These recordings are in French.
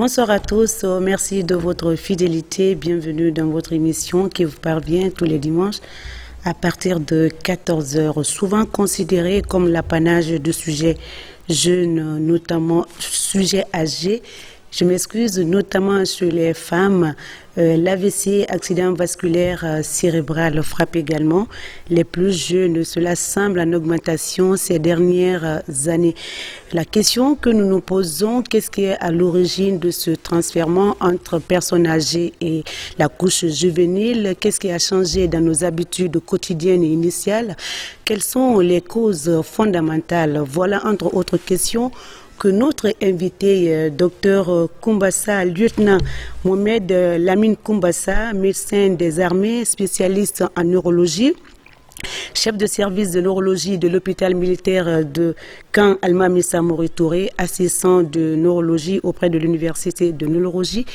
Bonsoir à tous, merci de votre fidélité. Bienvenue dans votre émission qui vous parvient tous les dimanches à partir de 14 heures, souvent considérée comme l'apanage de sujets jeunes, notamment sujets âgés. Je m'excuse, notamment sur les femmes. L'AVC, accident vasculaire cérébral, frappe également les plus jeunes. Cela semble en augmentation ces dernières années. La question que nous nous posons, qu'est-ce qui est à l'origine de ce transfèrement entre personnes âgées et la couche juvénile? Qu'est-ce qui a changé dans nos habitudes quotidiennes et initiales? Quelles sont les causes fondamentales? Voilà, entre autres questions, que notre invité, Dr Koumbassa, lieutenant Mohamed Lamine Koumbassa, médecin des armées, spécialiste en neurologie, chef de service de neurologie de l'hôpital militaire de Camp Almami Samori Touré, assistant de neurologie auprès de l'université de neurologie,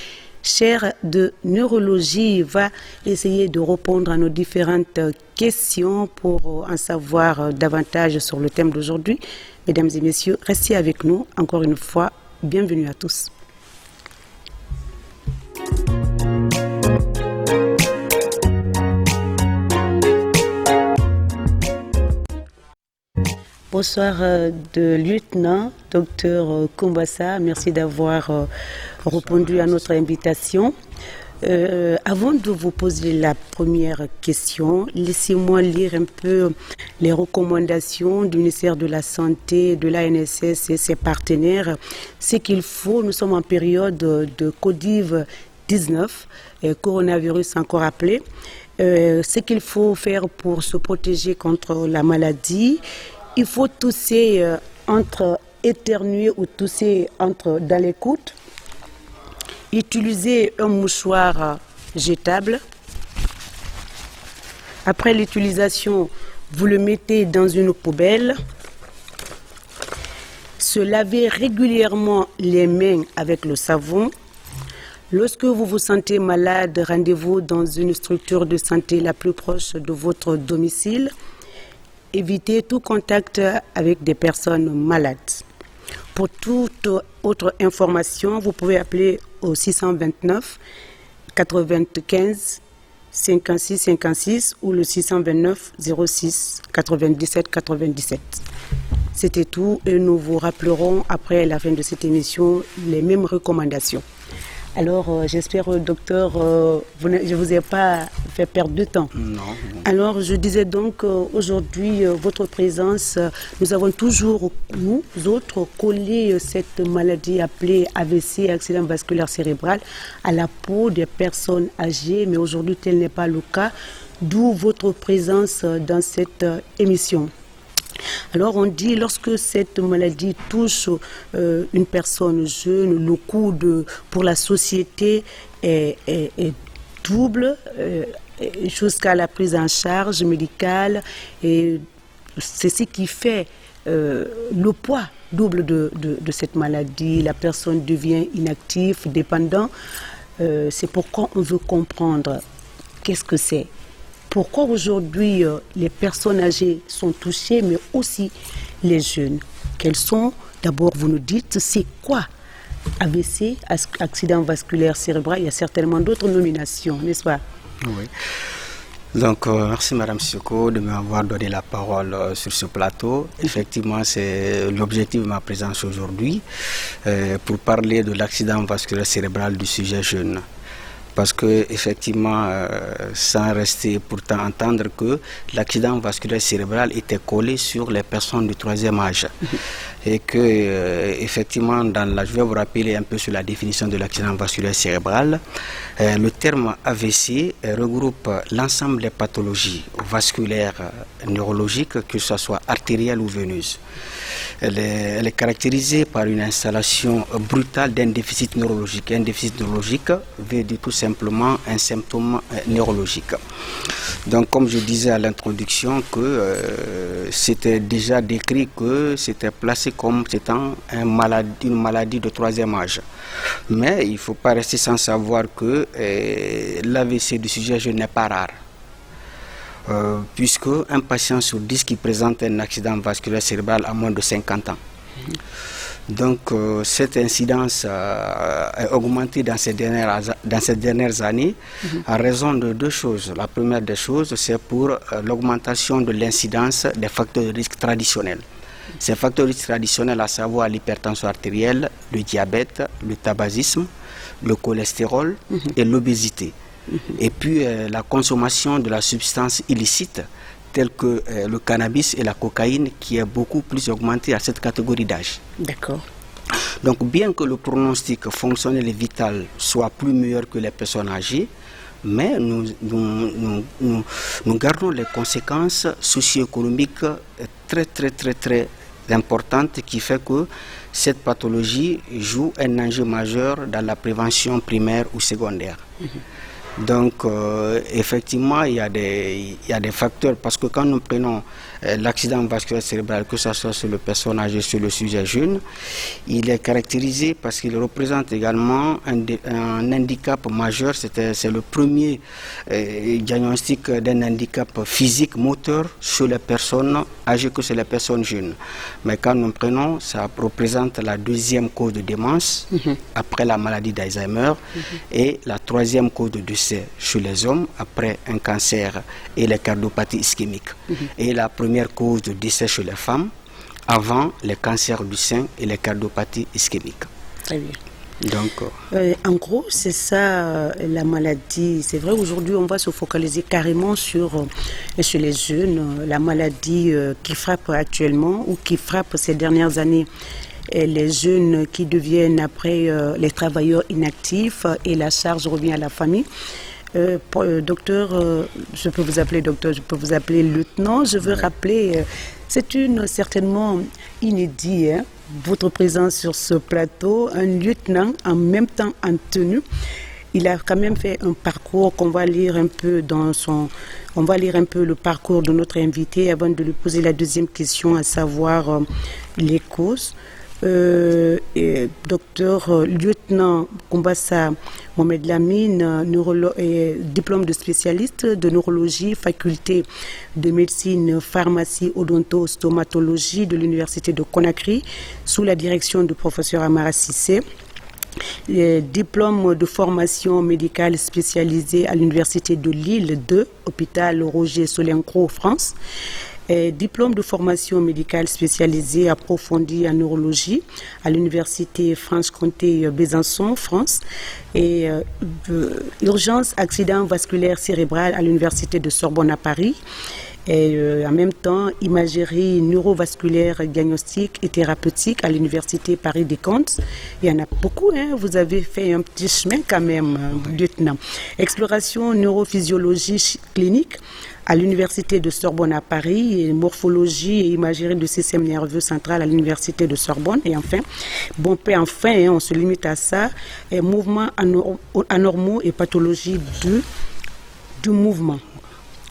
chaire de neurologie, va essayer de répondre à nos différentes questions pour en savoir davantage sur le thème d'aujourd'hui. Mesdames et messieurs, restez avec nous. Encore une fois, bienvenue à tous. Bonsoir de lieutenant, docteur Koumbassa. Merci d'avoir répondu à notre invitation. Avant de vous poser la première question, laissez-moi lire un peu les recommandations du ministère de la Santé, de l'ANSS et ses partenaires. Ce qu'il faut, nous sommes en période de Covid-19, coronavirus encore appelé. Ce qu'il faut faire pour se protéger contre la maladie, il faut tousser éternuer ou tousser dans les coudes. Utilisez un mouchoir jetable. Après l'utilisation, vous le mettez dans une poubelle. Se laver régulièrement les mains avec le savon. Lorsque vous vous sentez malade, rendez-vous dans une structure de santé la plus proche de votre domicile. Évitez tout contact avec des personnes malades. Pour toute autre information, vous pouvez appeler au 629 95 56 56 ou le 629 06 97 97. C'était tout et nous vous rappellerons après la fin de cette émission les mêmes recommandations. Alors, j'espère, docteur, je ne vous ai pas fait perdre de temps. Non. Alors, je disais donc, aujourd'hui, votre présence, nous avons toujours, nous autres, collé cette maladie appelée AVC, accident vasculaire cérébral, à la peau des personnes âgées, mais aujourd'hui, tel n'est pas le cas, d'où votre présence dans cette émission. Alors on dit, lorsque cette maladie touche une personne jeune, le coût pour la société est double jusqu'à la prise en charge médicale. Et c'est ce qui fait le poids double de cette maladie. La personne devient inactive, dépendant. C'est pourquoi on veut comprendre qu'est-ce que c'est. Pourquoi aujourd'hui les personnes âgées sont touchées, mais aussi les jeunes? Quels sont, d'abord vous nous dites, c'est quoi AVC, accident vasculaire cérébral? Il y a certainement d'autres nominations, n'est-ce pas? Oui. Donc, merci Madame Sissoko de m'avoir donné la parole sur ce plateau. Effectivement, c'est l'objectif de ma présence aujourd'hui pour parler de l'accident vasculaire cérébral du sujet jeune. Parce que effectivement, sans rester pourtant entendre que l'accident vasculaire cérébral était collé sur les personnes du troisième âge. Et que effectivement, je vais vous rappeler un peu sur la définition de l'accident vasculaire cérébral. Le terme AVC regroupe l'ensemble des pathologies vasculaires neurologiques, que ce soit artérielles ou veineuses. Elle est caractérisée par une installation brutale d'un déficit neurologique. Un déficit neurologique veut dire tout simplement un symptôme neurologique. Donc, comme je disais à l'introduction, que c'était déjà décrit que c'était placé comme étant une maladie de troisième âge. Mais il ne faut pas rester sans savoir que l'AVC du sujet jeune n'est pas rare. Puisque un patient sur 10 qui présente un accident vasculaire cérébral a moins de 50 ans. Donc cette incidence est augmentée dans ces dernières années à raison de deux choses. La première des choses, c'est pour l'augmentation de l'incidence des facteurs de risque traditionnels. Ces facteurs de risque traditionnels, à savoir l'hypertension artérielle, le diabète, le tabagisme, le cholestérol et l'obésité. Et puis la consommation de la substance illicite telle que le cannabis et la cocaïne qui est beaucoup plus augmentée à cette catégorie d'âge. D'accord. Donc bien que le pronostic fonctionnel et vital soit plus meilleur que les personnes âgées, mais nous gardons les conséquences socio-économiques très importantes qui fait que cette pathologie joue un enjeu majeur dans la prévention primaire ou secondaire. Donc, effectivement, il y a des facteurs, parce que quand nous prenons l'accident vasculaire cérébral, que ce soit sur le personne âgée, sur le sujet jeune, il est caractérisé parce qu'il représente également un handicap majeur. C'est le premier diagnostic d'un handicap physique, moteur, sur les personnes âgées que sur les personnes jeunes. Mais quand nous prenons, ça représente la deuxième cause de démence, après la maladie d'Alzheimer, et la troisième cause de décès chez les hommes après un cancer et les cardiopathies ischémiques. Et la première cause de décès chez les femmes avant les cancers du sein et les cardiopathies ischémiques. Très bien. Donc, en gros, c'est ça la maladie. C'est vrai, aujourd'hui, on va se focaliser carrément sur les jeunes, la maladie qui frappe actuellement ou qui frappe ces dernières années. Et les jeunes qui deviennent après les travailleurs inactifs et la charge revient à la famille. Docteur, je peux vous appeler docteur, je peux vous appeler lieutenant. Je veux rappeler, c'est certainement inédit, votre présence sur ce plateau, un lieutenant en même temps en tenue. Il a quand même fait un parcours qu'on va lire un peu on va lire un peu le parcours de notre invité avant de lui poser la deuxième question, à savoir les causes. Docteur lieutenant Koumbassa Mohamed Lamine, diplôme de spécialiste de neurologie, faculté de médecine, pharmacie, odonto, stomatologie de l'université de Conakry, sous la direction du professeur Amara Cissé. Diplôme de formation médicale spécialisée à l'université de Lille 2, hôpital Roger Solenco, France. Diplôme de formation médicale spécialisée approfondie en neurologie à l'université Franche-Comté Besançon, France, et urgence accident vasculaire cérébral à l'université de Sorbonne à Paris. Et en même temps, imagerie neurovasculaire diagnostique et thérapeutique à l'université Paris-Descamps. Il y en a beaucoup, vous avez fait un petit chemin quand même, lieutenant. Exploration neurophysiologie clinique à l'université de Sorbonne à Paris, et morphologie et imagerie du système nerveux central à l'université de Sorbonne. Et enfin, on se limite à ça, et mouvements anormaux et pathologie du mouvement.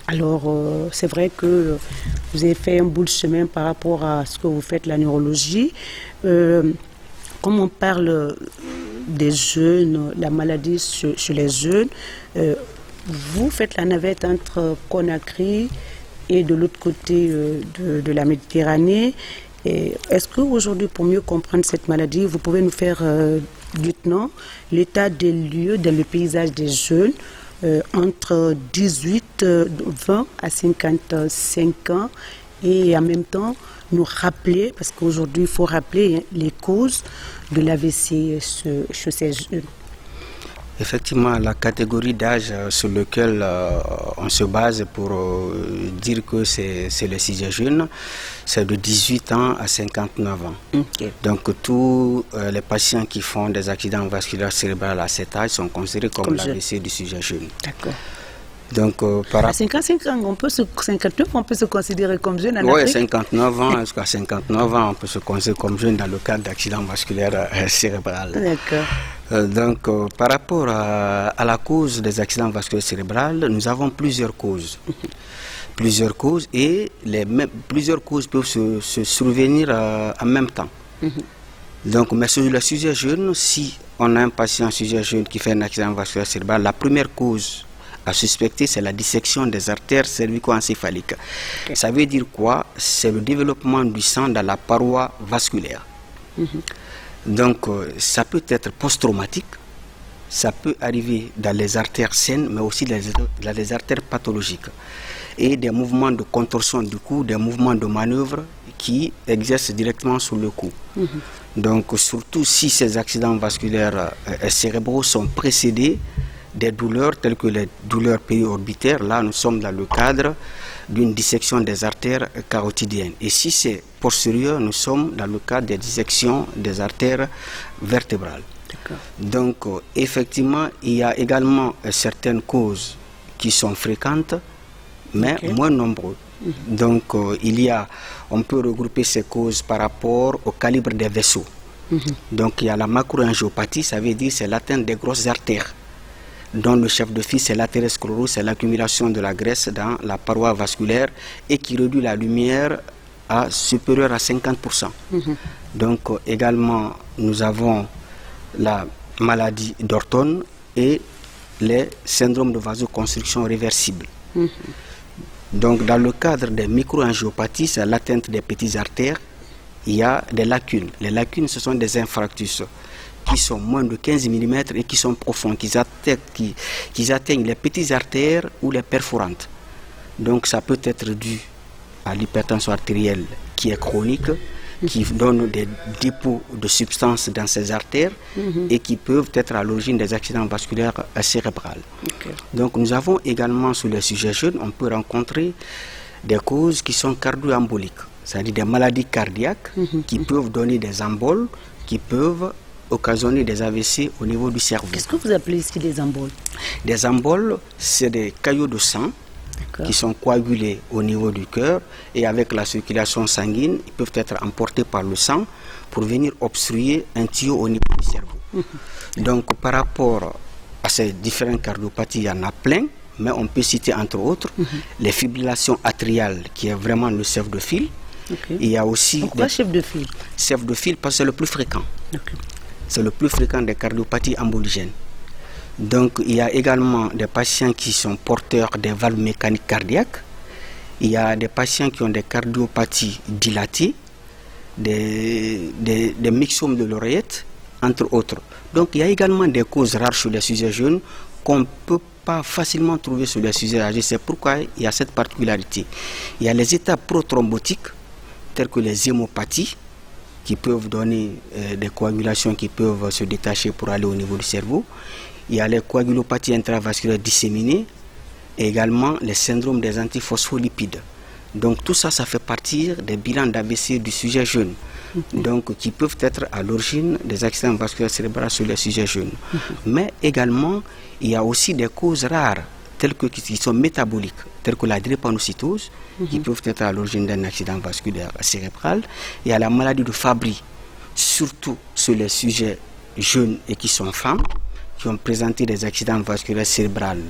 Alors, c'est vrai que vous avez fait un bout de chemin par rapport à ce que vous faites, la neurologie. Comme on parle des jeunes, la maladie chez les jeunes, vous faites la navette entre Conakry et de l'autre côté de la Méditerranée. Est-ce qu'aujourd'hui, pour mieux comprendre cette maladie, vous pouvez nous faire, lieutenant, l'état des lieux dans le paysage des jeunes entre 20 à 55 ans, et en même temps nous rappeler, parce qu'aujourd'hui il faut rappeler les causes de l'AVC chez ces jeunes. Effectivement, la catégorie d'âge sur laquelle on se base pour dire que c'est le sujet jeune, c'est de 18 ans à 59 ans. Okay. Donc tous les patients qui font des accidents vasculaires cérébraux à cet âge sont considérés comme l'AVC du sujet jeune. D'accord. Donc, à 55 ans, 59, on peut se considérer comme jeune en Afrique. 59 ans, jusqu'à 59 ans, on peut se considérer comme jeune dans le cadre d'accident vasculaire cérébral. D'accord. Donc, par rapport à la cause des accidents vasculaires cérébraux, nous avons plusieurs causes. Plusieurs causes, et plusieurs causes peuvent se survenir en même temps. Donc, mais sur le sujet jeune, si on a un patient sujet jeune qui fait un accident vasculaire cérébral, la première cause à suspecter, c'est la dissection des artères cervico-encéphaliques. Okay. Ça veut dire quoi? C'est le développement du sang dans la paroi vasculaire. Donc, ça peut être post-traumatique, ça peut arriver dans les artères saines, mais aussi dans les artères pathologiques. Et des mouvements de contorsion du cou, des mouvements de manœuvre qui exercent directement sur le cou. Donc, surtout si ces accidents vasculaires cérébraux sont précédés des douleurs telles que les douleurs périorbitaires. Là, nous sommes dans le cadre d'une dissection des artères carotidiennes. Et si c'est postérieur, nous sommes dans le cadre des dissections des artères vertébrales. Donc, effectivement, il y a également certaines causes qui sont fréquentes, mais moins nombreuses. Donc, on peut regrouper ces causes par rapport au calibre des vaisseaux. Donc, il y a la macroangiopathie, ça veut dire c'est l'atteinte des grosses artères, dont le chef de file, c'est l'athérosclérose, c'est l'accumulation de la graisse dans la paroi vasculaire et qui réduit la lumière à supérieure à 50%. Donc, également, nous avons la maladie d'Orton et les syndromes de vasoconstriction réversibles. Donc, dans le cadre des microangiopathies, c'est l'atteinte des petites artères, il y a des lacunes. Les lacunes, ce sont des infarctus qui sont moins de 15 mm et qui sont profonds, qui atteignent les petites artères ou les perforantes. Donc, ça peut être dû à l'hypertension artérielle qui est chronique, qui donne des dépôts de substances dans ces artères et qui peuvent être à l'origine des accidents vasculaires cérébraux. Donc nous avons également sur les sujets jeunes, on peut rencontrer des causes qui sont cardio-emboliques, c'est-à-dire des maladies cardiaques qui peuvent donner des emboles, qui peuvent occasionner des AVC au niveau du cerveau. Qu'est-ce que vous appelez ici des emboles? Des emboles, c'est des caillots de sang qui sont coagulés au niveau du cœur et avec la circulation sanguine, ils peuvent être emportés par le sang pour venir obstruer un tuyau au niveau du cerveau. Donc par rapport à ces différentes cardiopathies, il y en a plein, mais on peut citer entre autres les fibrillations atriales qui est vraiment le chef de file. Il y a aussi pourquoi chef de file? Chef de file parce que c'est le plus fréquent. C'est le plus fréquent des cardiopathies emboligènes. Donc, il y a également des patients qui sont porteurs des valves mécaniques cardiaques. Il y a des patients qui ont des cardiopathies dilatées, des myxomes de l'oreillette, entre autres. Donc, il y a également des causes rares chez les sujets jeunes qu'on ne peut pas facilement trouver sur les sujets âgés. C'est pourquoi il y a cette particularité. Il y a les états prothrombotiques, tels que les hémopathies, qui peuvent donner des coagulations qui peuvent se détacher pour aller au niveau du cerveau. Il y a les coagulopathies intravasculaires disséminées et également les syndromes des antiphospholipides. Donc tout ça, ça fait partie des bilans d'AVC du sujet jeune, donc qui peuvent être à l'origine des accidents vasculaires cérébraux sur les sujets jeunes. Mais également, il y a aussi des causes rares, telles que qui sont métaboliques, telles que la drépanocytose, qui peuvent être à l'origine d'un accident vasculaire cérébral. Il y a la maladie de Fabry, surtout sur les sujets jeunes et qui sont femmes, qui ont présenté des accidents vasculaires cérébraux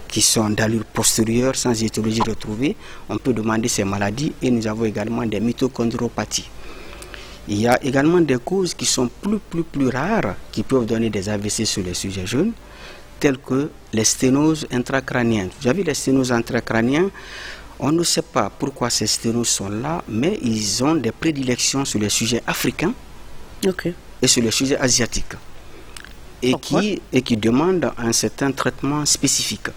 qui sont d'allure postérieure sans étiologie retrouvée. On peut demander ces maladies et nous avons également des mitochondriopathies. Il y a également des causes qui sont plus rares qui peuvent donner des AVC sur les sujets jeunes, telles que les sténoses intracrâniennes. Vous avez les sténoses intracrâniennes, on ne sait pas pourquoi ces sténoses sont là, mais ils ont des prédilections sur les sujets africains et sur les sujets asiatiques. Et qui demandent un certain traitement spécifique.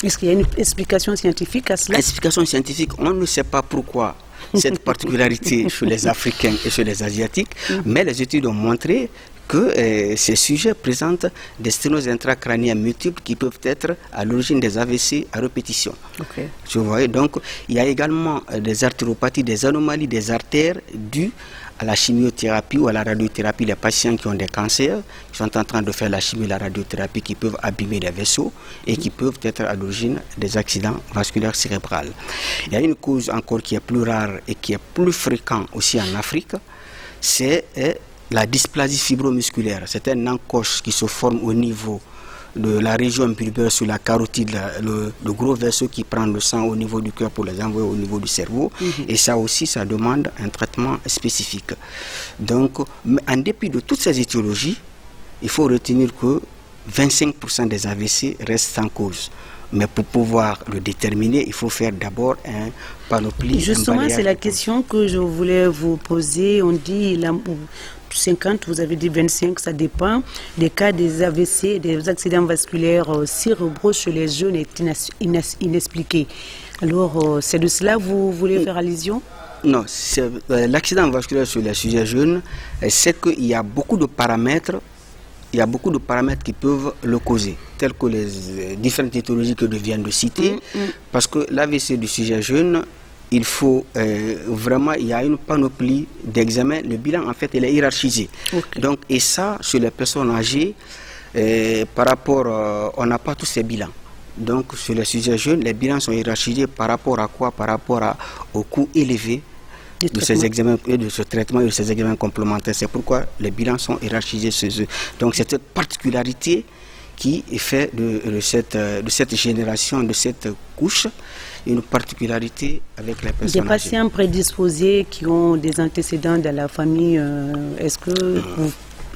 Est-ce qu'il y a une explication scientifique à cela? Explication scientifique, on ne sait pas pourquoi cette particularité chez les Africains et chez les Asiatiques, mais les études ont montré que ces sujets présentent des sténoses intracrâniennes multiples qui peuvent être à l'origine des AVC à répétition. Vous voyez, donc il y a également des artéropathies, des anomalies des artères dues à la chimiothérapie ou à la radiothérapie. Les patients qui ont des cancers, qui sont en train de faire la chimio et la radiothérapie, qui peuvent abîmer les vaisseaux et qui peuvent être à l'origine des accidents vasculaires cérébraux. Il y a une cause encore qui est plus rare et qui est plus fréquente aussi en Afrique, c'est la dysplasie fibromusculaire. C'est un encoche qui se forme au niveau de la région bulbaire sur la carotide, le gros vaisseau qui prend le sang au niveau du cœur pour les envoyer au niveau du cerveau. Et ça aussi, ça demande un traitement spécifique. Donc, en dépit de toutes ces étiologies, il faut retenir que 25% des AVC restent sans cause. Mais pour pouvoir le déterminer, il faut faire d'abord un panoplie. Justement, c'est la question que je voulais vous poser. On dit 50, vous avez dit 25, ça dépend. Les cas des AVC, des accidents vasculaires cérébraux chez les jeunes est inexpliqué. Alors, c'est de cela que vous voulez faire allusion? Non, l'accident vasculaire sur les sujets jeunes, c'est qu'il y a beaucoup de paramètres. Il y a beaucoup de paramètres qui peuvent le causer, tels que les différentes étiologies que je viens de citer, parce que l'AVC du sujet jeune, il faut vraiment, il y a une panoplie d'examens. Le bilan, en fait, il est hiérarchisé. Okay. Donc, et ça, sur les personnes âgées, par rapport, on n'a pas tous ces bilans. Donc, sur les sujets jeunes, les bilans sont hiérarchisés par rapport à quoi? Par rapport au coût élevé de ces examens et de ce traitement et de ces examens complémentaires. C'est pourquoi les bilans sont hiérarchisés chez eux. Donc, c'est cette particularité qui fait de cette génération, de cette couche, une particularité avec les personnes des patients âgées. Prédisposés qui ont des antécédents dans la famille, est-ce que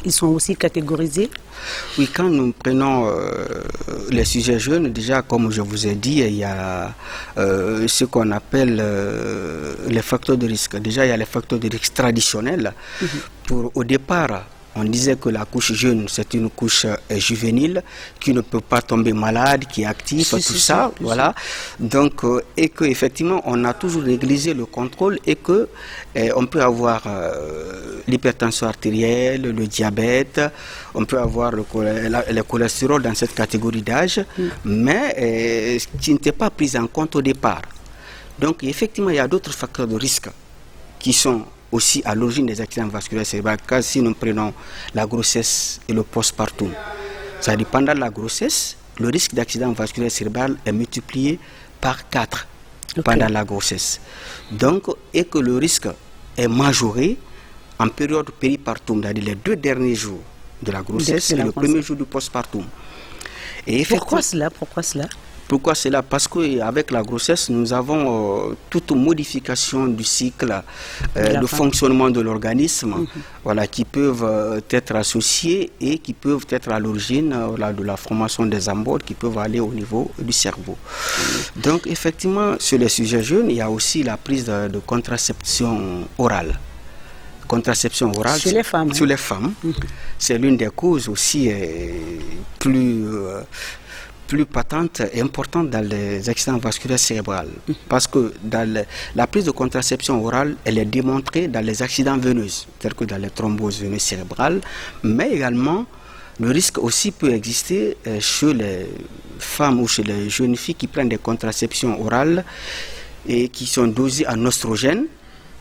ils sont aussi catégorisés? Oui, quand nous prenons les sujets jeunes, déjà, comme je vous ai dit, il y a ce qu'on appelle les facteurs de risque. Déjà, il y a les facteurs de risque traditionnels. Au départ, on disait que la couche jeune, c'est une couche juvénile qui ne peut pas tomber malade, qui est active, ça, voilà. Donc, et que effectivement, on a toujours négligé le contrôle et que on peut avoir l'hypertension artérielle, le diabète, on peut avoir le cholestérol dans cette catégorie d'âge, mais qui n'était pas pris en compte au départ. Donc, effectivement, il y a d'autres facteurs de risque qui sont aussi à l'origine des accidents vasculaires cérébraux, car si nous prenons la grossesse et le postpartum, c'est-à-dire pendant la grossesse, le risque d'accident vasculaire cérébral est multiplié par 4 pendant la grossesse. Donc, et que le risque est majoré en période péripartum, c'est-à-dire les 2 derniers jours de la grossesse et le premier jour du postpartum. Et pourquoi cela? Pourquoi cela? Parce qu'avec la grossesse, nous avons toute modification du cycle, le fonctionnement de l'organisme, voilà, qui peuvent être associés et qui peuvent être à l'origine de la formation des emboli qui peuvent aller au niveau du cerveau. Donc, effectivement, sur les sujets jeunes, il y a aussi la prise de contraception orale. Contraception orale sur les femmes. C'est l'une des causes aussi plus patente et importante dans les accidents vasculaires cérébraux. Parce que dans la prise de contraception orale, elle est démontrée dans les accidents veineux, tels que dans les thromboses veineuses cérébrales, mais également le risque aussi peut exister chez les femmes ou chez les jeunes filles qui prennent des contraceptions orales et qui sont dosées en oestrogène,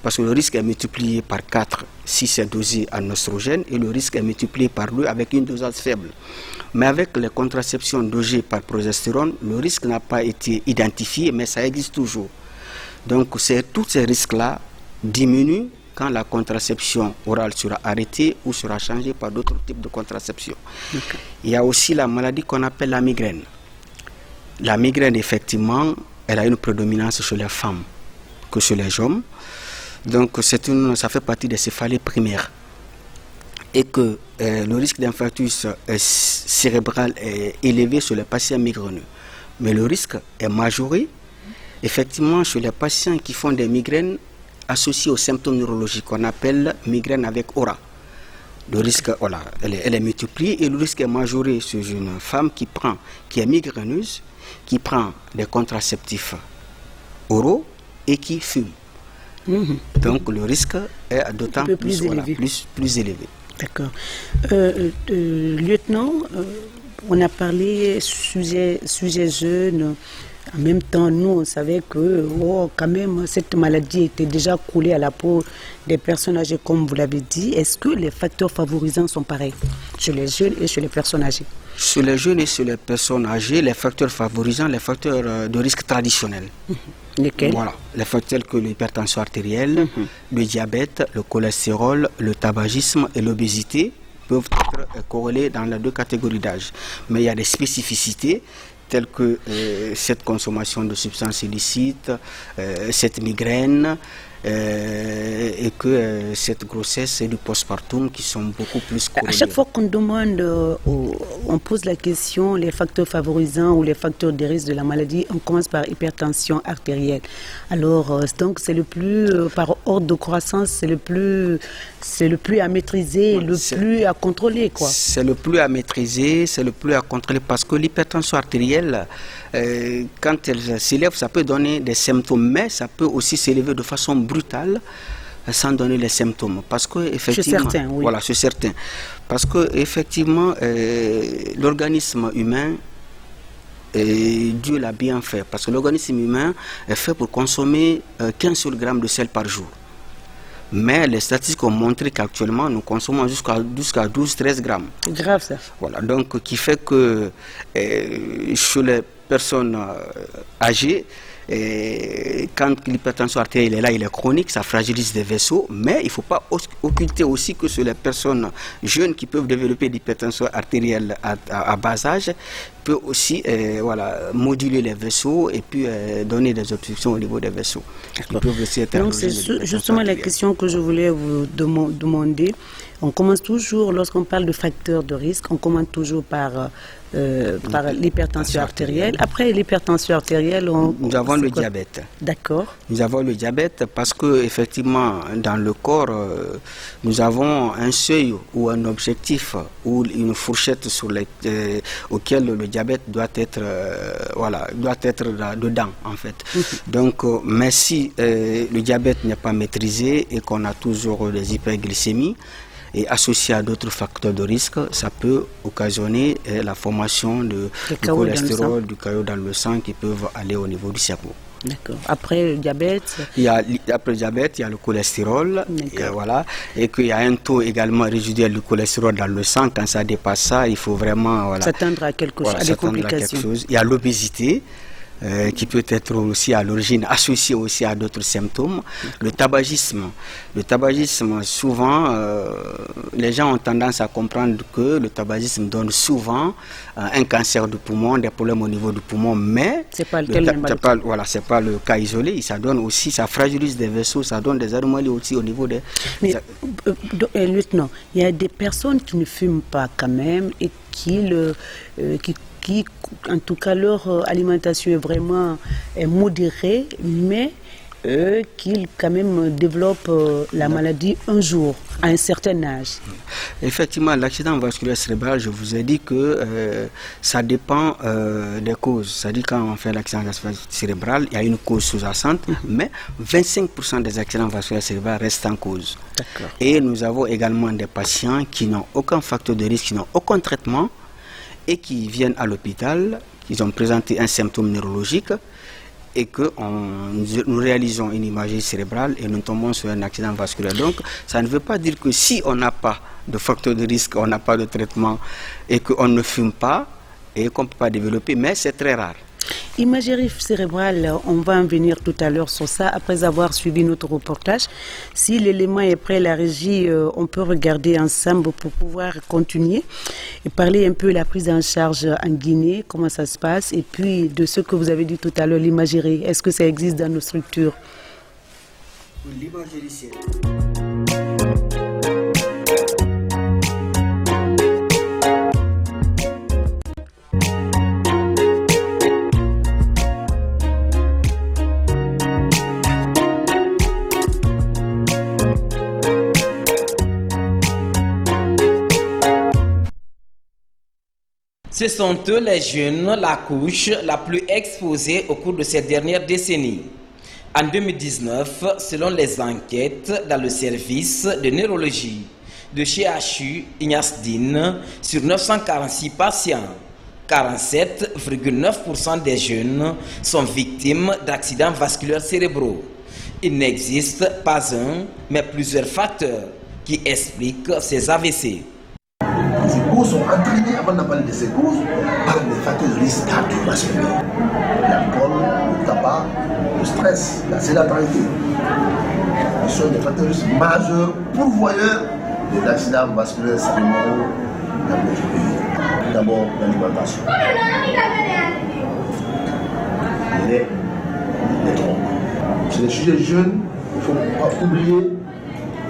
parce que le risque est multiplié par 4 si c'est dosé en oestrogène et le risque est multiplié par 2 avec une dosage faible. Mais avec les contraceptions dosées par progestérone, le risque n'a pas été identifié, mais ça existe toujours. Donc tous ces risques-là diminuent quand la contraception orale sera arrêtée ou sera changée par d'autres types de contraception. Il y a aussi la maladie qu'on appelle la migraine. La migraine, effectivement, elle a une prédominance chez les femmes que chez les hommes. Donc ça fait partie des céphalées primaires. Et que le risque d'infarctus cérébral est élevé chez les patients migraineux. Mais le risque est majoré, effectivement, chez les patients qui font des migraines associées aux symptômes neurologiques qu'on appelle migraine avec aura. Le risque, voilà, elle est multipliée et le risque est majoré chez une femme qui est migraineuse, qui prend des contraceptifs oraux et qui fume. Donc le risque est d'autant plus élevé. D'accord. Lieutenant, on a parlé sujet jeune. En même temps, nous, on savait que quand même, cette maladie était déjà coulée à la peau des personnes âgées, comme vous l'avez dit. Est-ce que les facteurs favorisants sont pareils chez les jeunes et chez les personnes âgées? Chez les jeunes et chez les personnes âgées, les facteurs favorisants, les facteurs de risque traditionnels. Lesquels? Voilà, les facteurs tels que l'hypertension artérielle, le diabète, le cholestérol, le tabagisme et l'obésité peuvent être corrélés dans les 2 catégories d'âge. Mais il y a des spécificités telles que cette consommation de substances illicites, cette migraine, et que cette grossesse et du postpartum qui sont beaucoup plus corrélés. À chaque fois qu'on demande, on pose la question, les facteurs favorisants ou les facteurs de risque de la maladie, on commence par hypertension artérielle. Alors, donc c'est le plus, par ordre de croissance, c'est le plus à maîtriser, plus à contrôler, quoi. C'est le plus à maîtriser, c'est le plus à contrôler, parce que l'hypertension artérielle, quand elle s'élève, ça peut donner des symptômes, mais ça peut aussi s'élever de façon brutale sans donner les symptômes, parce que effectivement, c'est certain, oui. Voilà, c'est certain, parce que effectivement, l'organisme humain, Dieu l'a bien fait, parce que l'organisme humain est fait pour consommer 15 seul grammes de sel par jour. Mais les statistiques ont montré qu'actuellement, nous consommons jusqu'à 12-13 grammes. C'est grave, ça. Voilà, donc qui fait que chez les personnes âgées, quand l'hypertension artérielle est là, il est chronique, ça fragilise des vaisseaux, mais il ne faut pas occulter aussi que chez les personnes jeunes qui peuvent développer l'hypertension artérielle à bas âge, peut aussi moduler les vaisseaux et puis donner des obstructions au niveau des vaisseaux. Donc c'est justement la question que je voulais vous demander. On commence toujours, lorsqu'on parle de facteurs de risque, on commence toujours par l'hypertension artérielle. Après l'hypertension artérielle, nous avons le diabète. D'accord. Nous avons le diabète parce que effectivement, dans le corps, nous avons un seuil ou un objectif ou une fourchette auquel le diabète doit être dedans en fait. Donc, mais si le diabète n'est pas maîtrisé et qu'on a toujours des hyperglycémies, et associé à d'autres facteurs de risque, ça peut occasionner la formation du cholestérol, du caillot dans le sang qui peuvent aller au niveau du cerveau. D'accord. Après le diabète, après le diabète, il y a le cholestérol, et qu'il y a un taux également résiduel du cholestérol dans le sang. Quand ça dépasse ça, il faut vraiment s'attendre à quelque chose, à des complications. Il y a l'obésité. Qui peut être aussi à l'origine associé aussi à d'autres symptômes. Le tabagisme, souvent, les gens ont tendance à comprendre que le tabagisme donne souvent un cancer du poumon, des problèmes au niveau du poumon, mais c'est pas le cas isolé. Ça donne aussi, ça fragilise des vaisseaux, ça donne des anomalies aussi au niveau des... Mais, lieutenant, il y a des personnes qui ne fument pas quand même et qui en tout cas, leur alimentation est vraiment modérée, mais qu'ils quand même développent la maladie un jour, à un certain âge. Effectivement, l'accident vasculaire cérébral, je vous ai dit que ça dépend des causes. C'est-à-dire quand on fait l'accident vasculaire cérébral, il y a une cause sous-jacente, mais 25% des accidents vasculaires cérébraux restent en cause. D'accord. Et nous avons également des patients qui n'ont aucun facteur de risque, qui n'ont aucun traitement, et qui viennent à l'hôpital, ils ont présenté un symptôme neurologique et que nous réalisons une imagerie cérébrale et nous tombons sur un accident vasculaire. Donc, ça ne veut pas dire que si on n'a pas de facteur de risque, on n'a pas de traitement et qu'on ne fume pas et qu'on ne peut pas développer, mais c'est très rare. Imagerie cérébrale, on va en venir tout à l'heure sur ça, après avoir suivi notre reportage. Si l'élément est prêt, la régie, on peut regarder ensemble pour pouvoir continuer et parler un peu de la prise en charge en Guinée, comment ça se passe, et puis de ce que vous avez dit tout à l'heure, l'imagerie. Est-ce que ça existe dans nos structures? L'imagerie cérébrale. Ce sont eux les jeunes, la couche la plus exposée au cours de ces dernières décennies. En 2019, selon les enquêtes dans le service de neurologie de CHU Ignace Dine, sur 946 patients, 47,9% des jeunes sont victimes d'accidents vasculaires cérébraux. Il n'existe pas un, mais plusieurs facteurs qui expliquent ces AVC. Ces causes sont entraînées, avant de parler de ces causes, par des facteurs de risque cardiovasculaires. L'alcool, le tabac, le stress, la sédentarité. Ils sont des facteurs de risque majeurs pourvoyeurs de l'accident vasculaire cérébraux dans notre pays. D'abord, l'alimentation. Les drogues. Chez les sujets jeunes, il faut pas oublier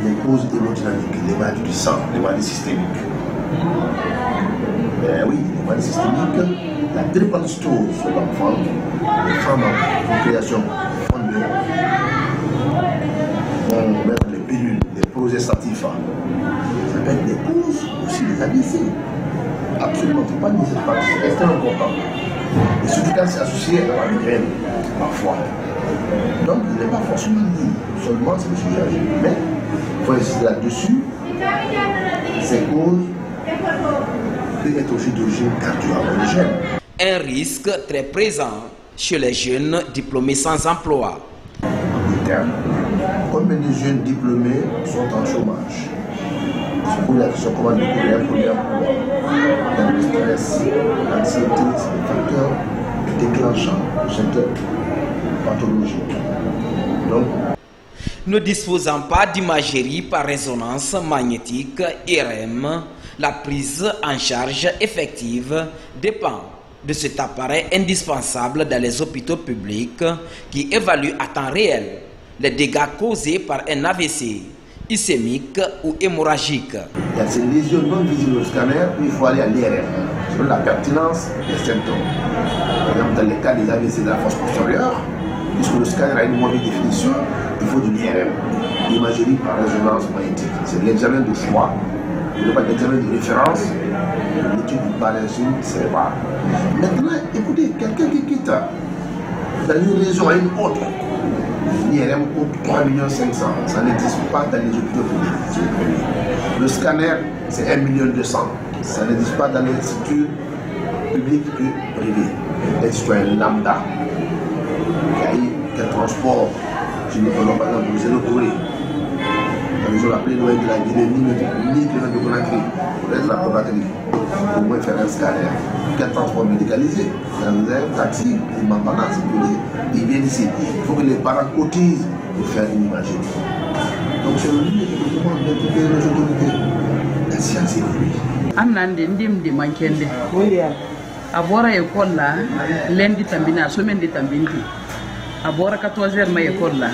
les causes hémodynamiques, les maladies du sang, les maladies systémiques. Oui, les maladies systémiques, la drépanocytose chez l'enfant, les femmes en création vont mettre les pilules, les progestatifs. Ça peut être des causes aussi des AVC. Absolument, il ne faut pas négliger, c'est extrêmement important. Et surtout quand c'est associé à la migraine, parfois. Donc, il n'est pas forcément lié, seulement c'est le sujet. Mais il faut insister là-dessus. Ces causes peuvent être aussi d'origine cardio-allergène. Un risque très présent chez les jeunes diplômés sans emploi. Combien de jeunes diplômés sont en chômage? C'est pour la question comment découvrir un premier emploi. Dans le stress, l'anxiété, c'est des facteurs déclenchants de cette pathologie. Donc, Ne disposant pas d'imagerie par résonance magnétique IRM, la prise en charge effective dépend de cet appareil indispensable dans les hôpitaux publics qui évalue à temps réel les dégâts causés par un AVC ischémique ou hémorragique. Il y a ces lésions non visibles au scanner où il faut aller à l'IRM selon la pertinence des symptômes. Par exemple, dans les cas des AVC de la fosse postérieure, puisque le scanner a une mauvaise définition, il faut de l'IRM, l'imagerie par résonance magnétique. C'est l'examen de choix, il n'y a pas d'examen de référence, l'étude du parenchyme cérébral. Maintenant, écoutez, quelqu'un qui quitte dans une région à une autre, l'IRM coûte 3 500 000, ça n'existe pas dans les hôpitaux publics. Le scanner, c'est 1 200 000, ça n'existe pas dans les instituts publics et privés. Les citoyens lambda, quel transport, je ne connais par exemple le Zélo-Corée, la région la plus éloignée de la Guinée, 1000 km de Conakry, pour être la Conakry, au moins faire un scanner. Quel transport médicalisé, dans un taxi, une mampana, ils viennent ici. Il faut que les parents cotisent pour faire une imagerie. Donc c'est le lieu de les autorités. La science évolue. Amnande ndimdi mankende. Abora école là, lundi tambina, semaine de tambinti. Abora 14h ma école là,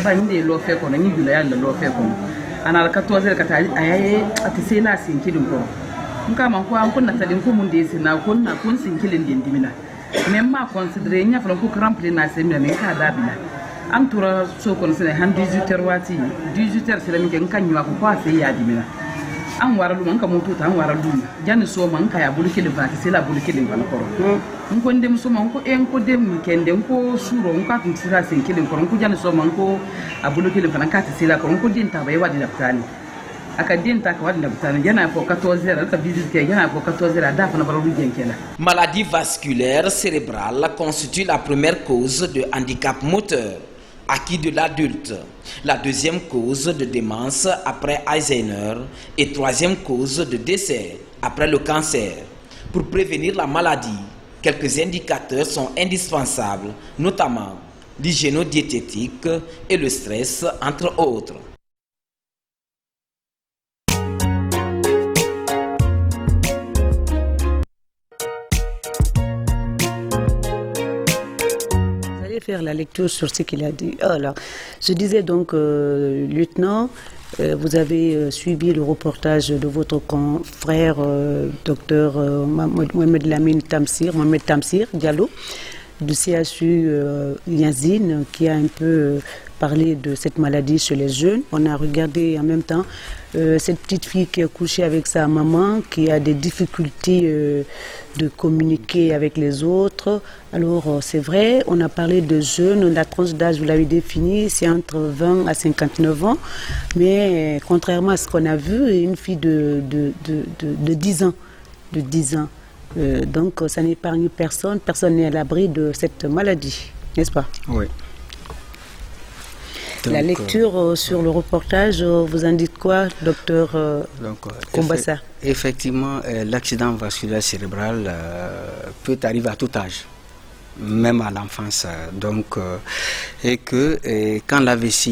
bande lo fe kono ngi dula yalla lo fe kono. Ana 14h kata ayaye atisena sinkilin ko. Nka man ko an kunna talin ko mun de sina kunna kun sinkilin dindimina. Même ma considérer nya flan ko remplir na semina men ka dabila. Am tura so kon sene han 18h wati 18h sele mi kan kanywa ko kwa se ya dimina. An wara lu man ka moto ta an wara lu jani so man ka ya bulike le vati se la bulike le ban koro nko ndem so man ko en ko dem kende ko suro nko atun sira se kele koro nko jani so man ko abulike le ban ka se la ko nko din ta bai wadi daftani aka din ta ka wadi daftani jana ko 14h ka visite jana ko 14h da fa na balu jenkela. Maladie vasculaire cérébrale constitue la première cause de handicap moteur acquis de l'adulte, la deuxième cause de démence après Alzheimer et troisième cause de décès après le cancer. Pour prévenir la maladie, quelques indicateurs sont indispensables, notamment l'hygiéno-diététique et le stress, entre autres. Faire la lecture sur ce qu'il a dit. Alors, je disais donc, lieutenant, vous avez suivi le reportage de votre confrère, docteur Mohamed Lamine Tamsir, Mohamed Tamsir Diallo, du CHU Yazine, qui a un peu parlé de cette maladie chez les jeunes. On a regardé en même temps cette petite fille qui est couchée avec sa maman, qui a des difficultés de communiquer avec les autres. Alors c'est vrai, on a parlé de jeunes, la tranche d'âge, vous l'avez défini, c'est entre 20 à 59 ans. Mais contrairement à ce qu'on a vu, une fille de 10 ans. De 10 ans. Donc ça n'épargne personne, personne n'est à l'abri de cette maladie, n'est-ce pas? Oui. Donc, la lecture sur le reportage vous indique quoi, docteur Kombassa? Effectivement, l'accident vasculaire cérébral peut arriver à tout âge, même à l'enfance. Donc, et que quand l'AVC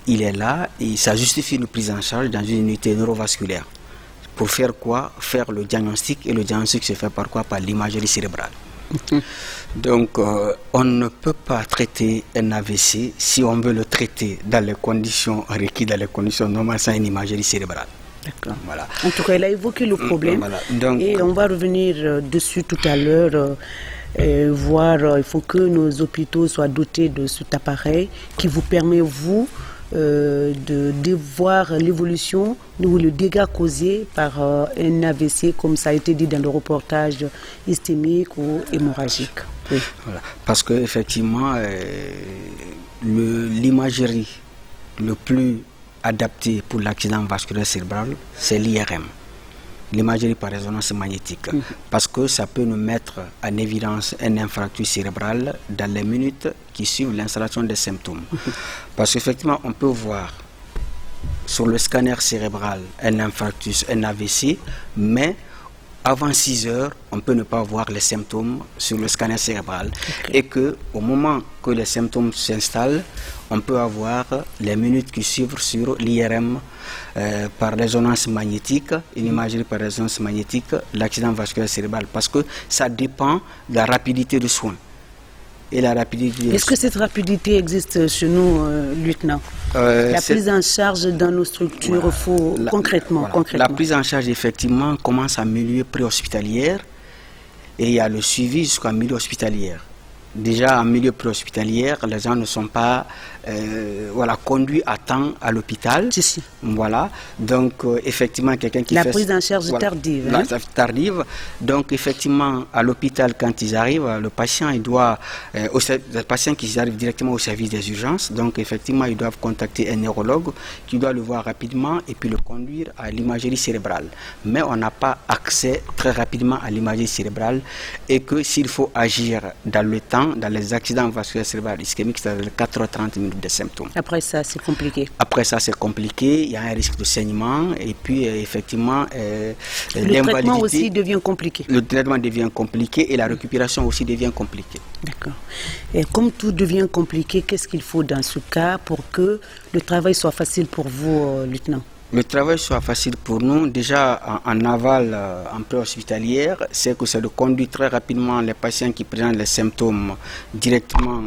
il est là, ça justifie une prise en charge dans une unité neurovasculaire. Pour faire quoi? Faire le diagnostic, et le diagnostic se fait par quoi? Par l'imagerie cérébrale. Donc, on ne peut pas traiter un AVC si on veut le traiter dans les conditions requises, dans les conditions normales, sans une imagerie cérébrale. D'accord. Voilà. En tout cas, il a évoqué le problème. Voilà. Donc, et on va revenir dessus tout à l'heure. Voir, il faut que nos hôpitaux soient dotés de cet appareil qui vous permet, vous, de voir l'évolution ou le dégât causé par un AVC, comme ça a été dit dans le reportage, ischémique ou hémorragique. Oui. Voilà. Parce qu'effectivement, l'imagerie le plus adaptée pour l'accident vasculaire cérébral, c'est l'IRM. L'imagerie par résonance magnétique, parce que ça peut nous mettre en évidence un infarctus cérébral dans les minutes qui suivent l'installation des symptômes. Parce qu'effectivement, on peut voir sur le scanner cérébral un infarctus, un AVC, mais avant 6 heures, on peut ne pas voir les symptômes sur le scanner cérébral. Okay. Et qu'au moment que les symptômes s'installent, on peut avoir les minutes qui suivent sur l'IRM par résonance magnétique, une imagerie par résonance magnétique, l'accident vasculaire cérébral, parce que ça dépend de la rapidité de soins. Et la rapidité. Est-ce que cette rapidité existe chez nous, lieutenant? La prise en charge dans nos structures, voilà, concrètement. La prise en charge, effectivement, commence en milieu préhospitalière et il y a le suivi jusqu'en milieu hospitalier. Déjà en milieu préhospitalier, les gens ne sont pas conduits à temps à l'hôpital. Si. Voilà. Donc effectivement, quelqu'un qui fait... La prise en charge tardive. Tardive. Donc effectivement, à l'hôpital, quand ils arrivent, le patient, il doit... les patients qui arrivent directement au service des urgences, donc effectivement, ils doivent contacter un neurologue qui doit le voir rapidement et puis le conduire à l'imagerie cérébrale. Mais on n'a pas accès très rapidement à l'imagerie cérébrale et que s'il faut agir dans le temps, dans les accidents vasculaires cérébrales ischémiques, c'est-à-dire 4h30 minutes de symptômes. Après ça, c'est compliqué. Après ça, c'est compliqué. Il y a un risque de saignement et puis effectivement, le traitement aussi devient compliqué. Le traitement devient compliqué et la récupération aussi devient compliquée. D'accord. Et comme tout devient compliqué, qu'est-ce qu'il faut dans ce cas pour que le travail soit facile pour vous, lieutenant? Le travail soit facile pour nous, déjà en aval, en préhospitalière, c'est que c'est de conduire très rapidement les patients qui présentent les symptômes directement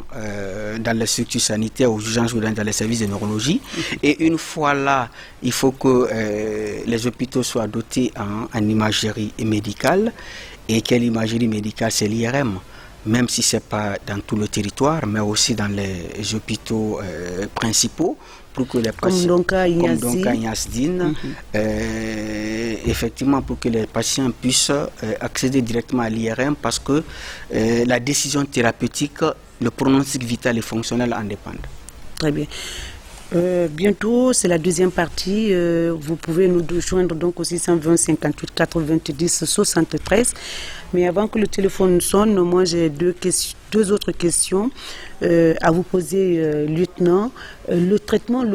dans les structures sanitaires, aux urgences ou dans les services de neurologie. Et une fois là, il faut que les hôpitaux soient dotés en imagerie médicale. Et quelle imagerie médicale? C'est l'IRM. Même si ce n'est pas dans tout le territoire, mais aussi dans les hôpitaux principaux, pour que les patients, comme Donka Nyasdine, effectivement pour que les patients puissent accéder directement à l'IRM, parce que la décision thérapeutique, le pronostic vital et fonctionnel en dépendent. Très bien. Bientôt, c'est la deuxième partie. Vous pouvez nous joindre donc au 620 58 90 73. Mais avant que le téléphone sonne, moi j'ai deux autres questions à vous poser, lieutenant. Le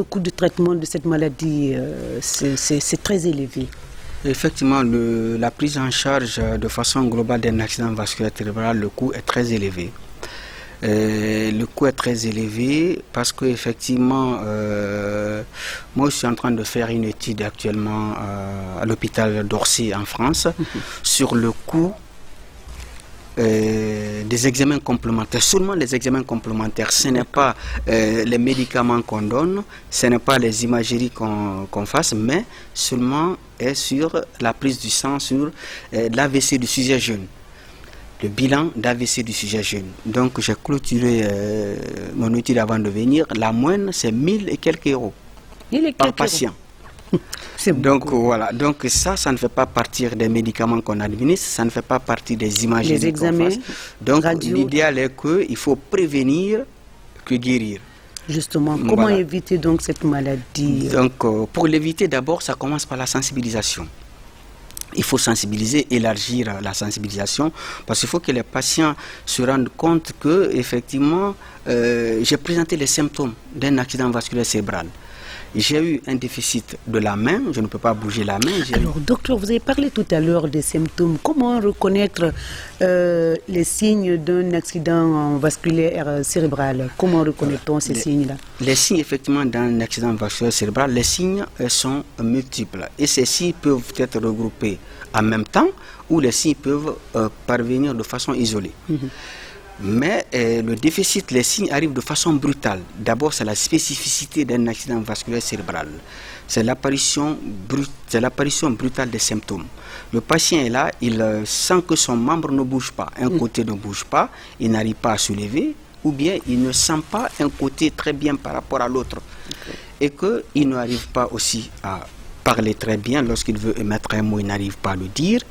coût de traitement de cette maladie, c'est très élevé. Effectivement, la prise en charge de façon globale d'un accident vasculaire cérébral, le coût est très élevé. Le coût est très élevé parce que effectivement, moi je suis en train de faire une étude actuellement à l'hôpital d'Orsay en France sur le coût des examens complémentaires. Seulement les examens complémentaires, ce n'est pas les médicaments qu'on donne, ce n'est pas les imageries qu'on fasse, mais seulement sur la prise du sang, sur l'AVC du sujet jeune. Le bilan d'AVC du sujet jeune. Donc j'ai clôturé mon étude avant de venir. La moyenne, c'est 1000 et quelques euros par patient. Donc voilà, donc ça ne fait pas partie des médicaments qu'on administre, ça ne fait pas partie des imageries les examens, qu'on fasse. Donc l'idéal est qu'il faut prévenir que guérir. Justement, comment éviter donc cette maladie? Donc pour l'éviter, d'abord, ça commence par la sensibilisation. Il faut sensibiliser, élargir la sensibilisation, parce qu'il faut que les patients se rendent compte que, effectivement, j'ai présenté les symptômes d'un accident vasculaire cérébral. J'ai eu un déficit de la main, je ne peux pas bouger la main. Alors, docteur, vous avez parlé tout à l'heure des symptômes. Comment reconnaître les signes d'un accident vasculaire cérébral? Comment reconnaît-on ces signes-là? Les signes, effectivement, d'un accident vasculaire cérébral, les signes sont multiples. Et ces signes peuvent être regroupés en même temps ou les signes peuvent parvenir de façon isolée. Mais le déficit, les signes arrivent de façon brutale. D'abord, c'est la spécificité d'un accident vasculaire cérébral. C'est l'apparition brutale des symptômes. Le patient est là, il sent que son membre ne bouge pas. Un côté ne bouge pas, il n'arrive pas à se lever, ou bien il ne sent pas un côté très bien par rapport à l'autre. Et qu'il n'arrive pas aussi à parler très bien. Lorsqu'il veut émettre un mot, il n'arrive pas à le dire.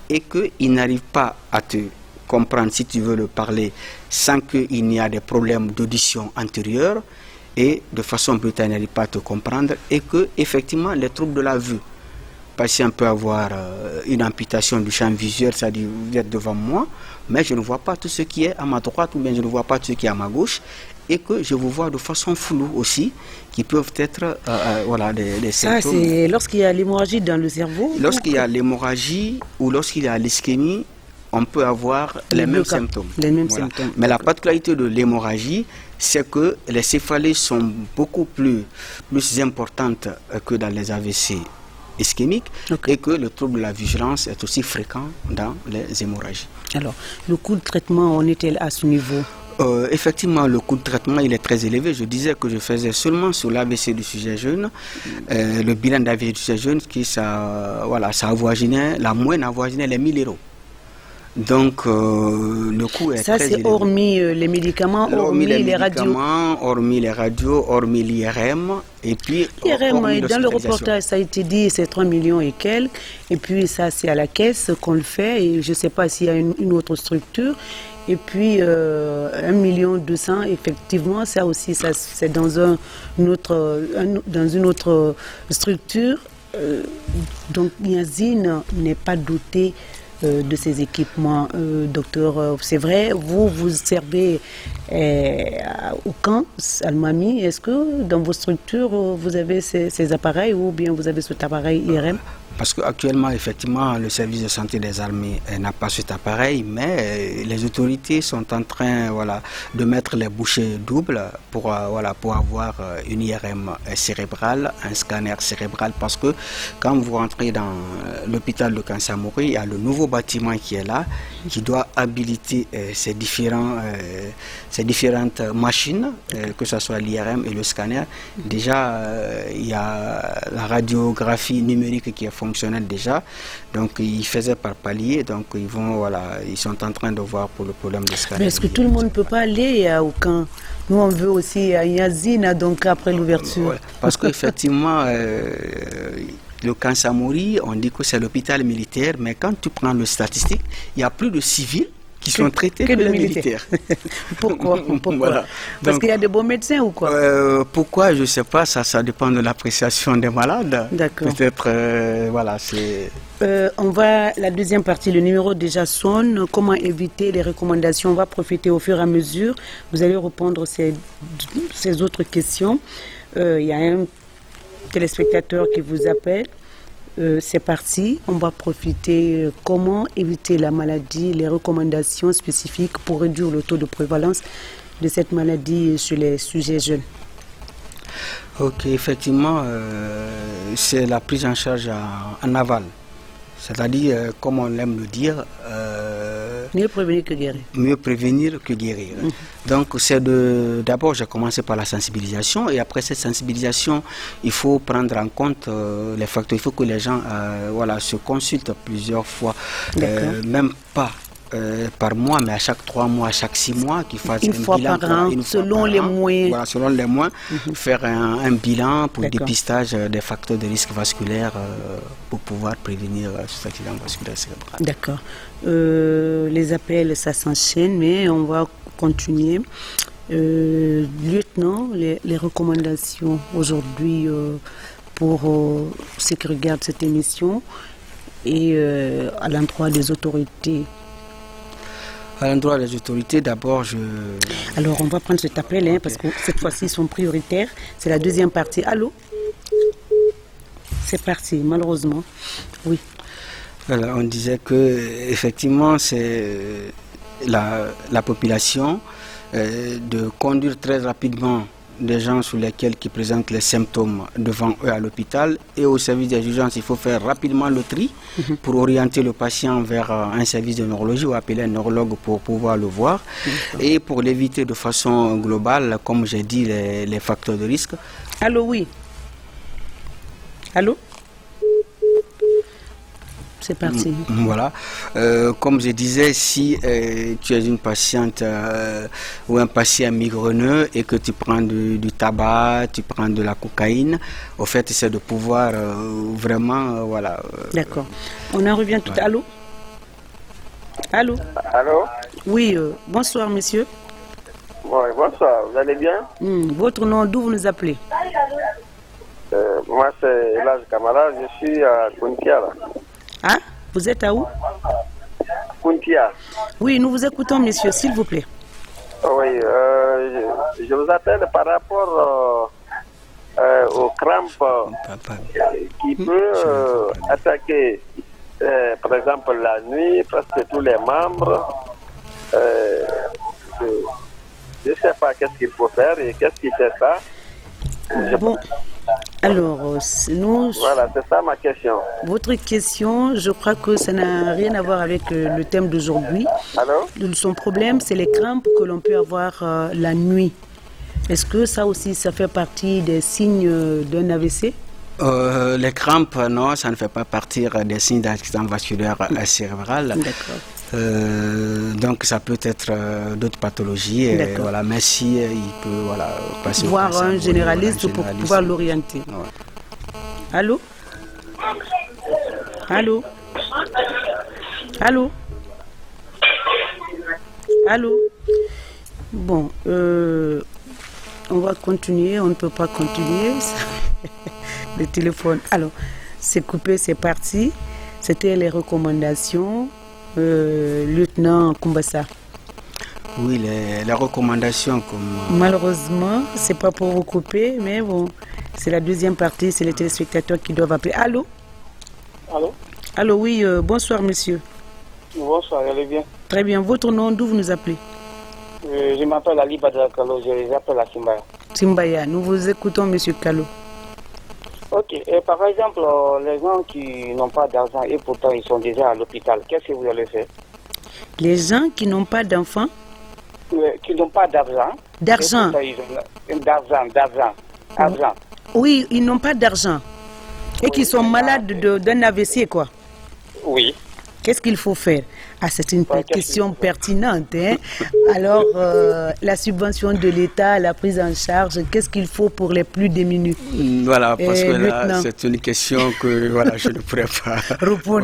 Et qu'il n'arrive pas à te comprendre si tu veux le parler sans qu'il n'y ait des problèmes d'audition antérieure. Et de façon brutale, il n'arrive pas à te comprendre. Et que, effectivement, les troubles de la vue. Le patient peut avoir une amputation du champ visuel, c'est-à-dire vous êtes devant moi, mais je ne vois pas tout ce qui est à ma droite ou bien je ne vois pas tout ce qui est à ma gauche. Et que je vous vois de façon floue aussi, qui peuvent être des symptômes. Ça, c'est lorsqu'il y a l'hémorragie dans le cerveau? Lorsqu'il y a l'hémorragie ou lorsqu'il y a l'ischémie, on peut avoir les mêmes symptômes. Les mêmes symptômes. Mais la particularité de l'hémorragie, c'est que les céphalées sont beaucoup plus importantes que dans les AVC ischémiques et que le trouble de la vigilance est aussi fréquent dans les hémorragies. Alors, le coût de traitement, on est à ce niveau? Effectivement, le coût de traitement il est très élevé. Je disais que je faisais seulement sur l'AVC du sujet jeune, le bilan d'AVC du sujet jeune, ça avoisinait, la moyenne avoisinait les 1000 €. Donc, le coût est très élevé. Ça, c'est hormis les médicaments, hormis les radios. Hormis les radios, hormis l'IRM. Et puis, l'IRM, dans le reportage, ça a été dit, c'est 3 millions et quelques. Et puis, ça, c'est à la caisse qu'on le fait. Et je ne sais pas s'il y a une autre structure. Et puis, 1,2 million, effectivement, ça aussi, ça, c'est dans une autre structure. Donc, Niazine n'est pas doté de ces équipements, docteur. C'est vrai, vous servez au camp Almami. Est-ce que dans vos structures, vous avez ces appareils ou bien vous avez cet appareil IRM? Parce qu'actuellement, effectivement, le service de santé des armées n'a pas cet appareil, mais les autorités sont en train de mettre les bouchées doubles pour avoir une IRM cérébrale, un scanner cérébral, parce que quand vous rentrez dans l'hôpital de Kansamori, il y a le nouveau bâtiment qui est là, qui doit habiliter ces différentes machines, que ce soit l'IRM et le scanner. Déjà, il y a la radiographie numérique qui est fonctionnelle déjà, donc ils faisaient par palier, donc ils sont en train de voir pour le problème de scanner. Mais est-ce que tout le monde ne peut pas aller au camp? Nous on veut aussi à Yazine, donc après l'ouverture. Ouais, parce qu'effectivement le Kansamori, on dit que c'est l'hôpital militaire, mais quand tu prends le statistique, il y a plus de civils qui sont traités que de militaires. Pourquoi? Voilà. Parce qu'il y a de bons médecins ou quoi? Pourquoi? Je ne sais pas, ça dépend de l'appréciation des malades. D'accord. Peut-être, c'est... la deuxième partie, le numéro déjà sonne. Comment éviter les recommandations? On va profiter au fur et à mesure. Vous allez répondre ces autres questions. Il y a un téléspectateur qui vous appelle. C'est parti, on va profiter. Comment éviter la maladie, les recommandations spécifiques pour réduire le taux de prévalence de cette maladie chez les sujets jeunes. Ok, effectivement, c'est la prise en charge en aval. C'est-à-dire, comme on aime le dire, mieux prévenir que guérir. Mieux prévenir que guérir. Donc, d'abord, j'ai commencé par la sensibilisation, et après cette sensibilisation, il faut prendre en compte les facteurs. Il faut que les gens se consultent plusieurs fois, même pas par mois, mais à chaque 3 mois, à chaque 6 mois, qu'ils fassent une fois par an, selon les moyens. Voilà, selon les moyens, faire un bilan pour dépistage des facteurs de risque vasculaire pour pouvoir prévenir cet accident vasculaire cérébral. D'accord. Les appels, ça s'enchaîne, mais on va continuer. Lieutenant, les recommandations aujourd'hui pour ceux qui regardent cette émission et à l'endroit des autorités. À l'endroit des autorités, d'abord, Alors, on va prendre cet appel, parce que cette fois-ci, ils sont prioritaires. C'est la deuxième partie. Allô? C'est parti, malheureusement. Oui. Voilà, on disait que effectivement, c'est la population de conduire très rapidement des gens sur lesquels qui présentent les symptômes devant eux à l'hôpital, et au service des urgences, il faut faire rapidement le tri pour orienter le patient vers un service de neurologie ou appeler un neurologue pour pouvoir le voir. Et pour l'éviter de façon globale, comme j'ai dit, les facteurs de risque. Allô, oui. Allô? C'est parti. Voilà. Comme je disais, si tu es une patiente ou un patient migraineux et que tu prends du tabac, tu prends de la cocaïne, au fait, c'est de pouvoir vraiment, voilà. D'accord. On en revient tout à l'heure. Allô? Allô? Oui, bonsoir, monsieur. Oui, bonsoir, vous allez bien? Votre nom, d'où vous nous appelez? Moi, c'est Elage Kamara, je suis à Kuntia. Ah, vous êtes à où? Kuntia. Oui, nous vous écoutons, monsieur, s'il vous plaît. Oui, je vous appelle par rapport aux crampes qui peut attaquer, par exemple, la nuit, presque tous les membres. Je ne sais pas qu'est-ce qu'il faut faire et qu'est-ce qui fait ça. Bon, alors, nous... Voilà, c'est ça ma question. Votre question, je crois que ça n'a rien à voir avec le thème d'aujourd'hui. Allô? Son problème, c'est les crampes que l'on peut avoir la nuit. Est-ce que ça aussi, ça fait partie des signes d'un AVC? Les crampes, non, ça ne fait pas partie des signes d'accident vasculaire cérébral. D'accord. Donc ça peut être d'autres pathologies, voilà, mais si il peut passer voir un généraliste pour pouvoir l'orienter. Ouais. Allô? Allô? Allô? Allô? Bon, on va continuer, on ne peut pas continuer. Le téléphone. Alors, c'est coupé, c'est parti. C'était les recommandations. Lieutenant Kumbassa. Oui, les recommandations comme... Malheureusement, c'est pas pour vous couper, mais bon, c'est la deuxième partie, c'est les téléspectateurs qui doivent appeler. Allô? Allô? Allô, oui, bonsoir monsieur. Bonsoir, allez bien? Très bien, votre nom, d'où vous nous appelez? Je m'appelle Ali Badrakalo, je les appelle à Simbaya. Simbaya, nous vous écoutons monsieur Kalo. Ok, et par exemple, les gens qui n'ont pas d'argent et pourtant ils sont déjà à l'hôpital, qu'est-ce que vous allez faire? Les gens qui n'ont pas d'enfants? Qui n'ont pas d'argent. D'argent? D'argent. Oui, ils n'ont pas d'argent. Et qui sont malades d'un AVC, quoi. Oui. Qu'est-ce qu'il faut faire? Ah, c'est une question pertinente. Hein? Alors, la subvention de l'État, la prise en charge, qu'est-ce qu'il faut pour les plus démunis? Voilà, parce que là, c'est une question que voilà, je ne pourrais pas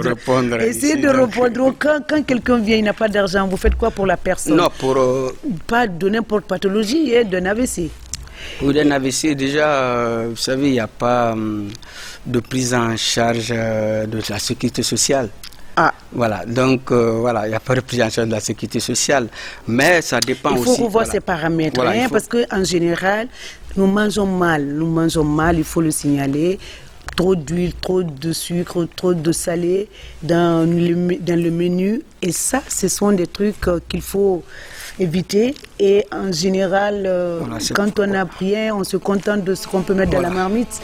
répondre. Essayez de répondre. Quand quelqu'un vient, il n'a pas d'argent, vous faites quoi pour la personne? Non, pour... Pas de n'importe pathologie, hein, d'un AVC. Ou d'un AVC, déjà, vous savez, il n'y a pas de prise en charge de la sécurité sociale. Ah. Voilà, donc voilà, il n'y a pas de prise en charge de la sécurité sociale, mais ça dépend aussi. Il faut revoir ces paramètres, voilà, parce qu'en général, nous mangeons mal, il faut le signaler. Trop d'huile, trop de sucre, trop de salé dans le menu. Et ça, ce sont des trucs qu'il faut éviter. Et en général, quand on n'a rien, on se contente de ce qu'on peut mettre dans la marmite.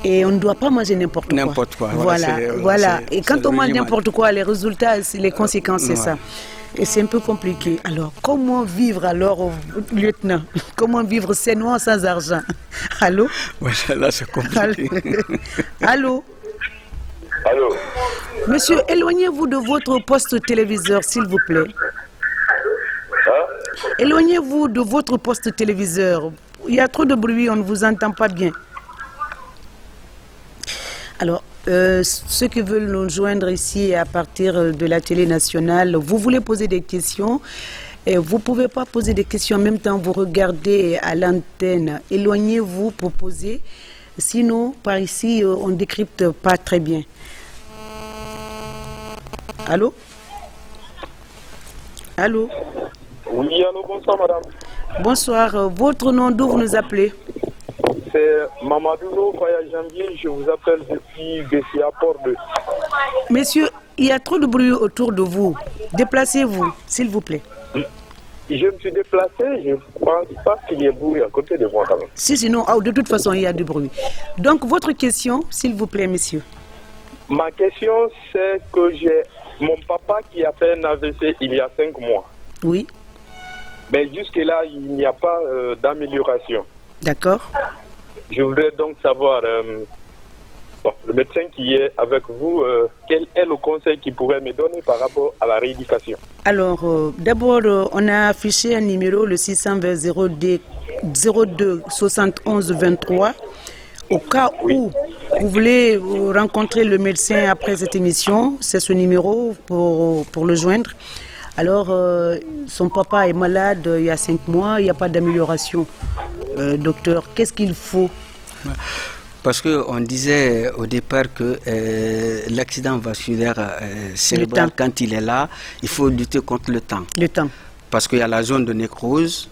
Et on ne doit pas manger n'importe quoi. N'importe quoi. Voilà. Et quand on mange n'importe quoi, les résultats, les conséquences, c'est ça. Et c'est un peu compliqué. Alors, comment vivre alors, lieutenant? Comment vivre sainement sans argent? Allô? Là, c'est compliqué. Allô? Allô? Monsieur, éloignez-vous de votre poste téléviseur, s'il vous plaît. Éloignez-vous de votre poste téléviseur. Il y a trop de bruit, on ne vous entend pas bien. Alors, ceux qui veulent nous joindre ici à partir de la télé nationale, vous voulez poser des questions et vous ne pouvez pas poser des questions en même temps, vous regardez à l'antenne. Éloignez-vous pour poser, sinon par ici on ne décrypte pas très bien. Allô? Allô? Oui, allô, bonsoir madame. Bonsoir, votre nom, d'où vous nous appelez? C'est Mamadou Faya Janvier, je vous appelle depuis Bessia Port 2. Messieurs, il y a trop de bruit autour de vous. Déplacez-vous, s'il vous plaît. Je me suis déplacé, je ne pense pas qu'il y ait bruit à côté de moi quand même. Si, sinon, de toute façon, il y a du bruit. Donc, votre question, s'il vous plaît, monsieur. Ma question, c'est que j'ai mon papa qui a fait un AVC il y a 5 mois. Oui. Mais jusque-là, il n'y a pas d'amélioration. D'accord. Je voudrais donc savoir, le médecin qui est avec vous, quel est le conseil qu'il pourrait me donner par rapport à la rééducation? Alors, d'abord, on a affiché un numéro, le 620 02 71 23. Au cas où vous voulez rencontrer le médecin après cette émission, c'est ce numéro pour le joindre. Alors, son papa est malade il y a 5 mois, il n'y a pas d'amélioration. Docteur, qu'est-ce qu'il faut? Parce qu'on disait au départ que l'accident vasculaire cérébral, quand il est là, il faut lutter contre le temps. Le temps. Parce qu'il y a la zone de nécrose.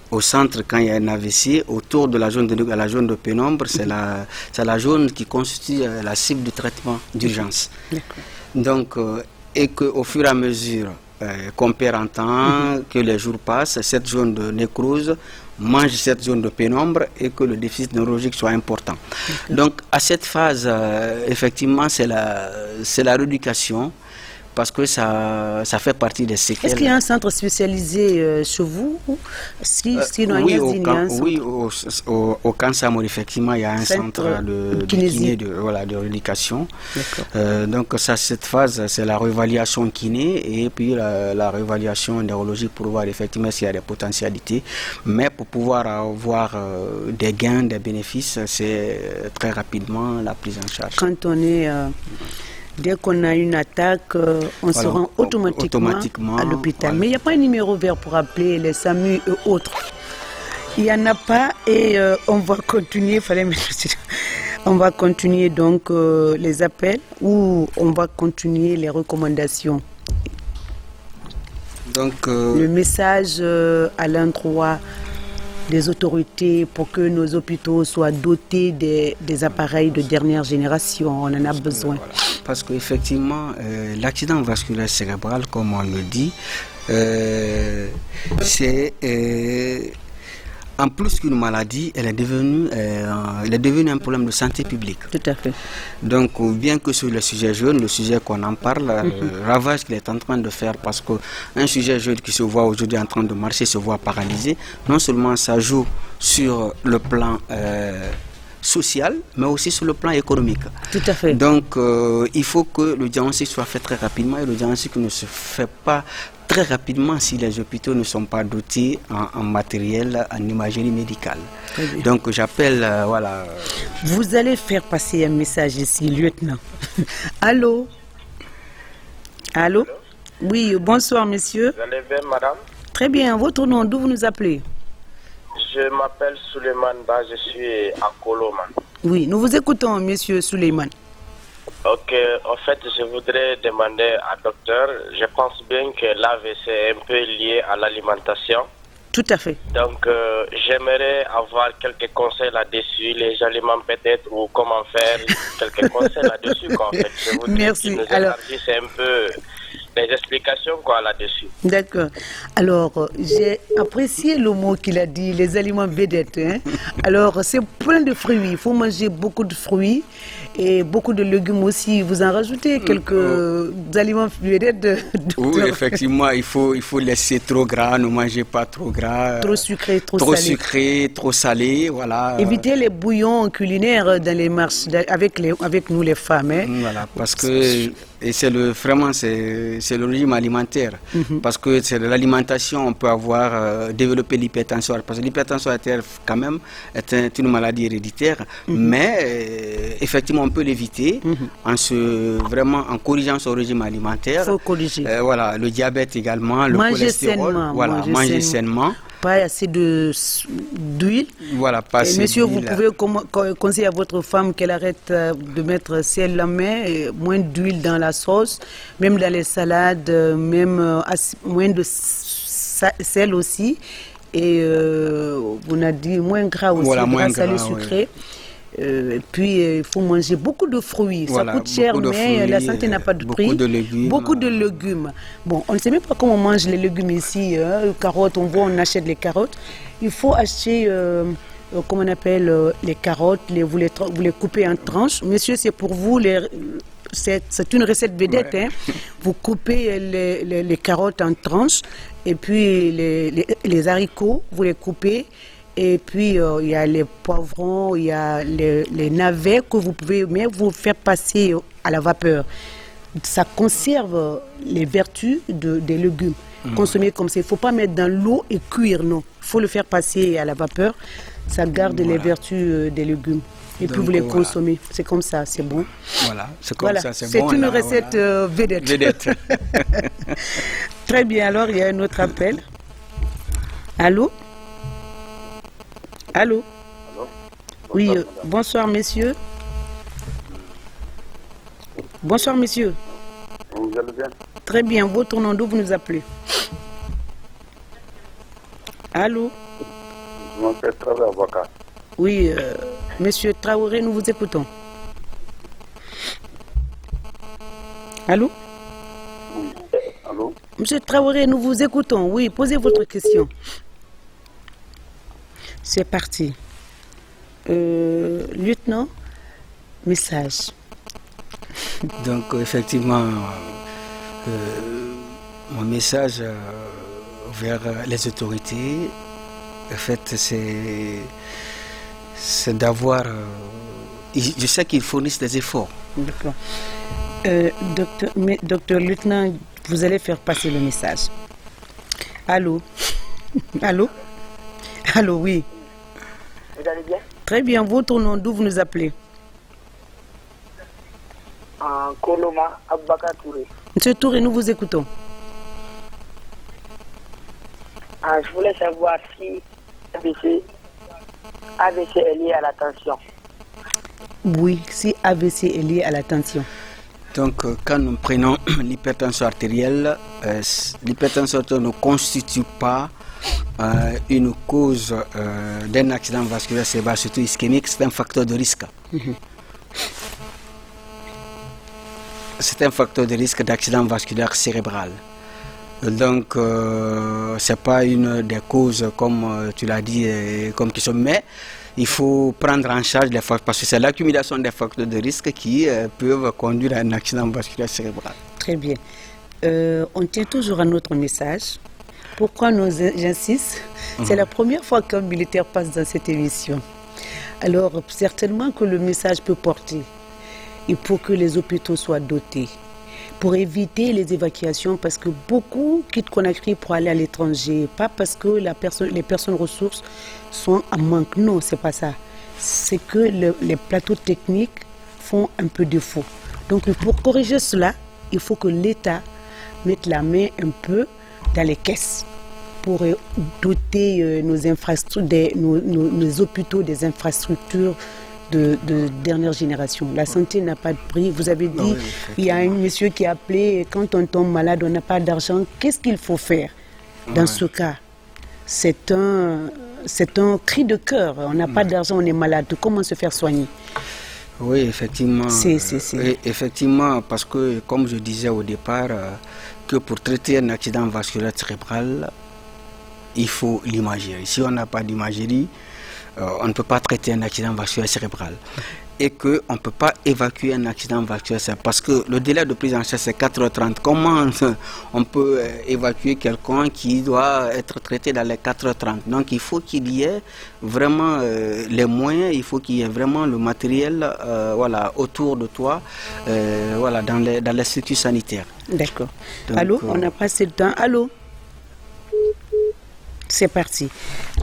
Au centre, quand il y a un AVC, autour de la zone de pénombre, c'est la zone qui constitue la cible du traitement d'urgence. Donc, et qu'au fur et à mesure qu'on perd en temps, que les jours passent, cette zone de nécrose mange cette zone de pénombre et que le déficit neurologique soit important. Donc, à cette phase, effectivement, c'est la rééducation. Parce que ça fait partie des séquelles. Est-ce qu'il y a un centre spécialisé chez vous? Oui, au Kansamor, effectivement, il y a un centre de kiné, de rééducation. Donc, cette phase, c'est la réévaluation kiné et puis la réévaluation neurologique pour voir effectivement s'il y a des potentialités. Mais pour pouvoir avoir des gains, des bénéfices, c'est très rapidement la prise en charge. Quand on est... Dès qu'on a une attaque, on se rend automatiquement à l'hôpital. Mais il n'y a pas un numéro vert pour appeler les SAMU et autres. Il n'y en a pas et on va continuer. On va continuer donc les appels ou on va continuer les recommandations. Donc, le message à l'endroit des autorités pour que nos hôpitaux soient dotés des appareils de dernière génération. On en a besoin. Voilà. Parce qu'effectivement, l'accident vasculaire cérébral, comme on le dit, c'est en plus qu'une maladie, elle est devenue un problème de santé publique. Tout à fait. Donc, bien que sur le sujet jeune, le sujet qu'on en parle, le ravage qu'il est en train de faire, parce qu'un sujet jeune qui se voit aujourd'hui en train de marcher, se voit paralysé, non seulement ça joue sur le plan social, mais aussi sur le plan économique. Tout à fait. Donc, il faut que le diagnostic soit fait très rapidement et le diagnostic ne se fait pas très rapidement si les hôpitaux ne sont pas dotés en matériel, en imagerie médicale. Donc, j'appelle, voilà... Vous allez faire passer un message ici, lieutenant. Allô? Allô? Oui, bonsoir, monsieur. Vous allez bien, madame? Très bien. Votre nom, d'où vous nous appelez? Je m'appelle Suleiman Ba, je suis à Koloman. Oui, nous vous écoutons, monsieur Suleiman. Ok, en fait, je voudrais demander à docteur, je pense bien que l'AVC est un peu lié à l'alimentation. Tout à fait. Donc, j'aimerais avoir quelques conseils là-dessus, les aliments peut-être, ou comment faire, quelques conseils là-dessus, quoi, en fait. Je voudrais Merci. qu'il nous élargisse un peu les explications, quoi, là-dessus. D'accord. Alors, j'ai apprécié le mot qu'il a dit, les aliments vedettes. Hein? Alors, c'est plein de fruits. Il faut manger beaucoup de fruits et beaucoup de légumes aussi. Vous en rajoutez quelques aliments vedettes. Oui, effectivement, il faut laisser trop gras, ne mangez pas trop gras. Trop sucré, trop salé. Trop sucré, trop salé, voilà. Évitez les bouillons culinaires dans les marches avec nous les femmes. Hein? Voilà, parce que... Et c'est le régime alimentaire. Parce que c'est de l'alimentation, on peut avoir développé l'hypertension. Parce que l'hypertension artérielle, quand même, est une maladie héréditaire. Mais effectivement, on peut l'éviter en corrigeant son régime alimentaire. Il faut corriger. Voilà, le diabète également, le cholestérol. Manger sainement. Pas assez d'huile. Voilà, pas assez monsieur, d'huile. vous pouvez conseiller à votre femme qu'elle arrête de mettre sel la main, et moins d'huile dans la sauce, même dans les salades, même moins de sel aussi. Et on a dit moins gras aussi, voilà, moins salé sucré. Puis il faut manger beaucoup de fruits. Voilà, ça coûte cher, mais fruits, la santé n'a pas de prix. Beaucoup de légumes. Beaucoup de légumes. Bon, on ne sait même pas comment on mange les légumes ici. Carottes, on voit, on achète les carottes. Il faut acheter, comment on appelle, les carottes, vous les coupez en tranches. Monsieur, c'est pour vous, c'est une recette vedette. Ouais. Vous coupez les carottes en tranches et puis les haricots, vous les coupez. Et puis, il y a les poivrons, il y a les navets que vous pouvez même vous faire passer à la vapeur. Ça conserve les vertus des légumes. Consommer comme ça. Il ne faut pas mettre dans l'eau et cuire, non. Il faut le faire passer à la vapeur. Ça garde les vertus des légumes. Et donc, puis vous les consommez. C'est comme ça, c'est bon. Voilà, c'est comme ça, c'est bon. C'est une recette vedette. Très bien, alors il y a un autre appel. Allô? Allô? Oui, bonsoir messieurs. Bonsoir messieurs. Vous allez bien? Très bien, votre nom, d'où vous nous appelez? Allô? Je m'appelle Traoré, avocat. Oui, monsieur Traoré, nous vous écoutons. Allô? Oui. Allô? Monsieur Traoré, nous vous écoutons. Oui, posez votre question. C'est parti. Lieutenant, message. Donc, effectivement, mon message vers les autorités, en fait, c'est d'avoir... je sais qu'ils fournissent des efforts. D'accord. Docteur Lieutenant, vous allez faire passer le message. Allô? Allô? Allô, oui. Vous allez bien? Très bien, votre nom, d'où vous nous appelez? Koloma, Abaka Touré. Monsieur Touré, nous vous écoutons. Je voulais savoir si AVC est lié à la tension. Oui, si AVC est lié à la tension. Donc, quand nous prenons l'hypertension artérielle, l'hypertension artérielle ne constitue pas une cause d'un accident vasculaire cérébral, surtout ischémique, c'est un facteur de risque. C'est un facteur de risque d'accident vasculaire cérébral. Donc, ce n'est pas une des causes, comme tu l'as dit, comme qui sont, mais il faut prendre en charge les facteurs, parce que c'est l'accumulation des facteurs de risque qui peuvent conduire à un accident vasculaire cérébral. Très bien. On tient toujours à notre message. Pourquoi j'insiste? C'est la première fois qu'un militaire passe dans cette émission. Alors, certainement que le message peut porter. Il faut que les hôpitaux soient dotés pour éviter les évacuations, parce que beaucoup quittent Conakry pour aller à l'étranger, pas parce que les personnes ressources sont en manque. Non, c'est pas ça. C'est que les plateaux techniques font un peu défaut. Donc, pour corriger cela, il faut que l'État mette la main un peu dans les caisses pour doter nos infrastructures, nos hôpitaux des infrastructures de dernière génération. La santé n'a pas de prix. Vous avez dit, il y a un monsieur qui a appelé, quand on tombe malade, on n'a pas d'argent. Qu'est-ce qu'il faut faire dans ce cas? C'est un cri de cœur. On n'a pas d'argent, on est malade. Comment se faire soigner? Oui, effectivement. Oui, effectivement, parce que, comme je disais au départ, que pour traiter un accident vasculaire cérébral, il faut l'imagerie. Si on n'a pas d'imagerie, on ne peut pas traiter un accident vasculaire cérébral. Et qu'on ne peut pas évacuer un accident vasculaire cérébral. Parce que le délai de prise en charge, c'est 4h30. Comment on peut évacuer quelqu'un qui doit être traité dans les 4h30? Donc il faut qu'il y ait vraiment les moyens, il faut qu'il y ait vraiment le matériel autour de toi, dans les structures sanitaires. D'accord. Allô, on a passé le temps. Allô? C'est parti.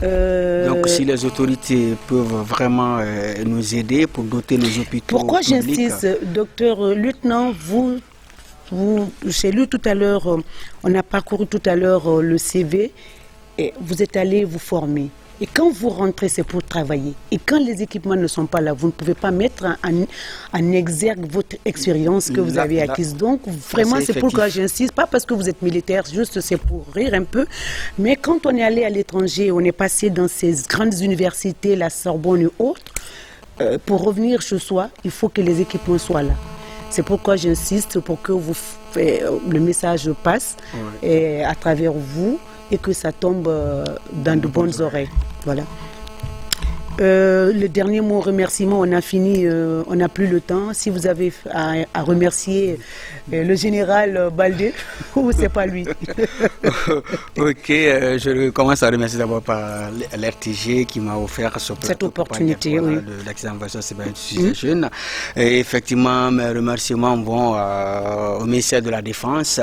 Donc, si les autorités peuvent vraiment nous aider pour doter nos hôpitaux. Pourquoi j'insiste, docteur lieutenant, j'ai lu tout à l'heure, on a parcouru tout à l'heure le CV, et vous êtes allé vous former. Et quand vous rentrez, c'est pour travailler. Et quand les équipements ne sont pas là, vous ne pouvez pas mettre en exergue votre expérience que vous avez acquise. Donc, vraiment, c'est pourquoi j'insiste. Pas parce que vous êtes militaire, juste c'est pour rire un peu. Mais quand on est allé à l'étranger, on est passé dans ces grandes universités, la Sorbonne et autres, pour revenir chez soi, il faut que les équipements soient là. C'est pourquoi j'insiste pour que le message passe à travers vous et que ça tombe dans de bonnes oreilles. Voilà. Le dernier mot, remerciement, on a fini, on n'a plus le temps. Si vous avez à remercier le général Baldé, ou c'est pas lui? Ok, je commence à remercier d'abord par l'RTG qui m'a offert cette opportunité de l'accident versus sujet jeune. Et effectivement, mes remerciements vont au ministère de la Défense,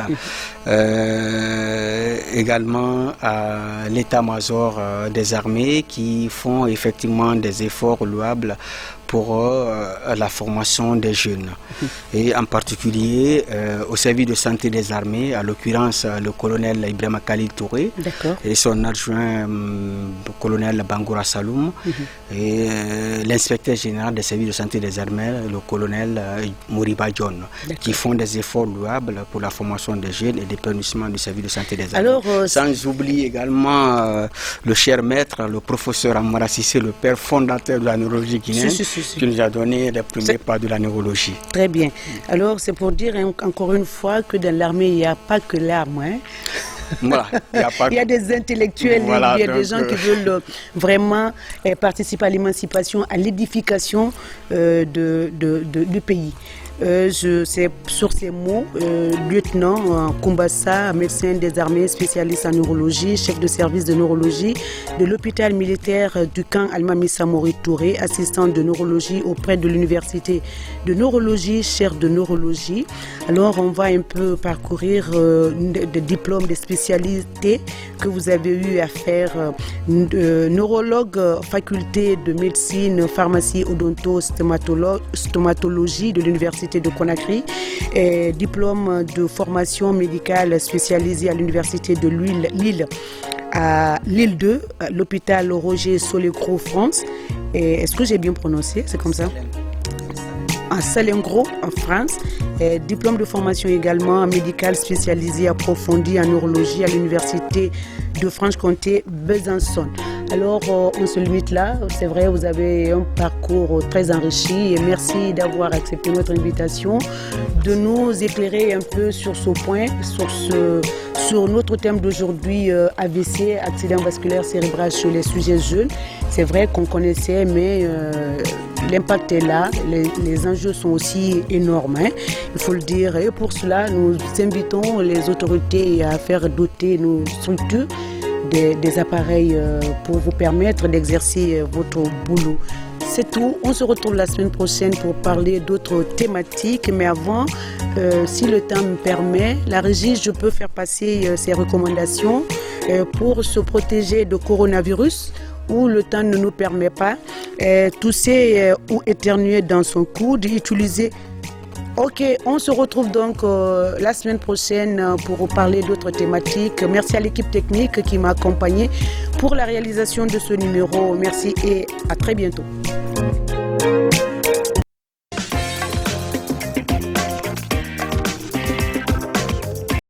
également à l'état-major des armées qui font effectivement des efforts louables pour la formation des jeunes et en particulier au service de santé des armées, à l'occurrence le colonel Ibrahima Khalil Touré et son adjoint le colonel Bangoura Saloum et l'inspecteur général des services de santé des armées, le colonel Moriba John, qui font des efforts louables pour la formation des jeunes et l'épanouissement du service de santé des armées. Sans oublier également le cher maître, le professeur Amara Sissé, le père fondateur de la neurologie guinéenne, qui nous a donné les premiers pas de la neurologie. Très bien. Alors, c'est pour dire encore une fois que dans l'armée, il n'y a pas que l'arme. Hein. Voilà, il y a des intellectuels, il y a des gens qui veulent vraiment participer à l'émancipation, à l'édification du pays. C'est sur ces mots, lieutenant Koumbassa, médecin des armées, spécialiste en neurologie, chef de service de neurologie de l'hôpital militaire du camp Almamissa Mori Touré, assistant de neurologie auprès de l'université de neurologie, chaire de neurologie. Alors on va un peu parcourir des diplômes, des spécialités que vous avez eu à faire. Neurologue, faculté de médecine, pharmacie, odonto, stomatologie de l'université de Conakry, et diplôme de formation médicale spécialisée à l'université de Lille, à Lille 2, à l'hôpital Roger Solecro, France. Est-ce que j'ai bien prononcé? C'est comme ça? À Salengro, en France. Diplôme de formation également médicale spécialisée approfondie en neurologie à l'université de Franche-Comté, Besançon. Alors, on se limite là. C'est vrai, vous avez un parcours très enrichi et merci d'avoir accepté notre invitation, de nous éclairer un peu sur ce point, sur notre thème d'aujourd'hui, AVC, accident vasculaire cérébral chez les sujets jeunes. C'est vrai qu'on connaissait, mais l'impact est là, les enjeux sont aussi énormes, hein, il faut le dire. Et pour cela, nous invitons les autorités à faire doter nos structures des appareils pour vous permettre d'exercer votre boulot. C'est tout. On se retrouve la semaine prochaine pour parler d'autres thématiques. Mais avant, si le temps me permet, la régie, je peux faire passer ces recommandations pour se protéger de coronavirus où le temps ne nous permet pas. Tousser ou éternuer dans son coude, utiliser. Ok, on se retrouve donc la semaine prochaine pour parler d'autres thématiques. Merci à l'équipe technique qui m'a accompagné pour la réalisation de ce numéro. Merci et à très bientôt.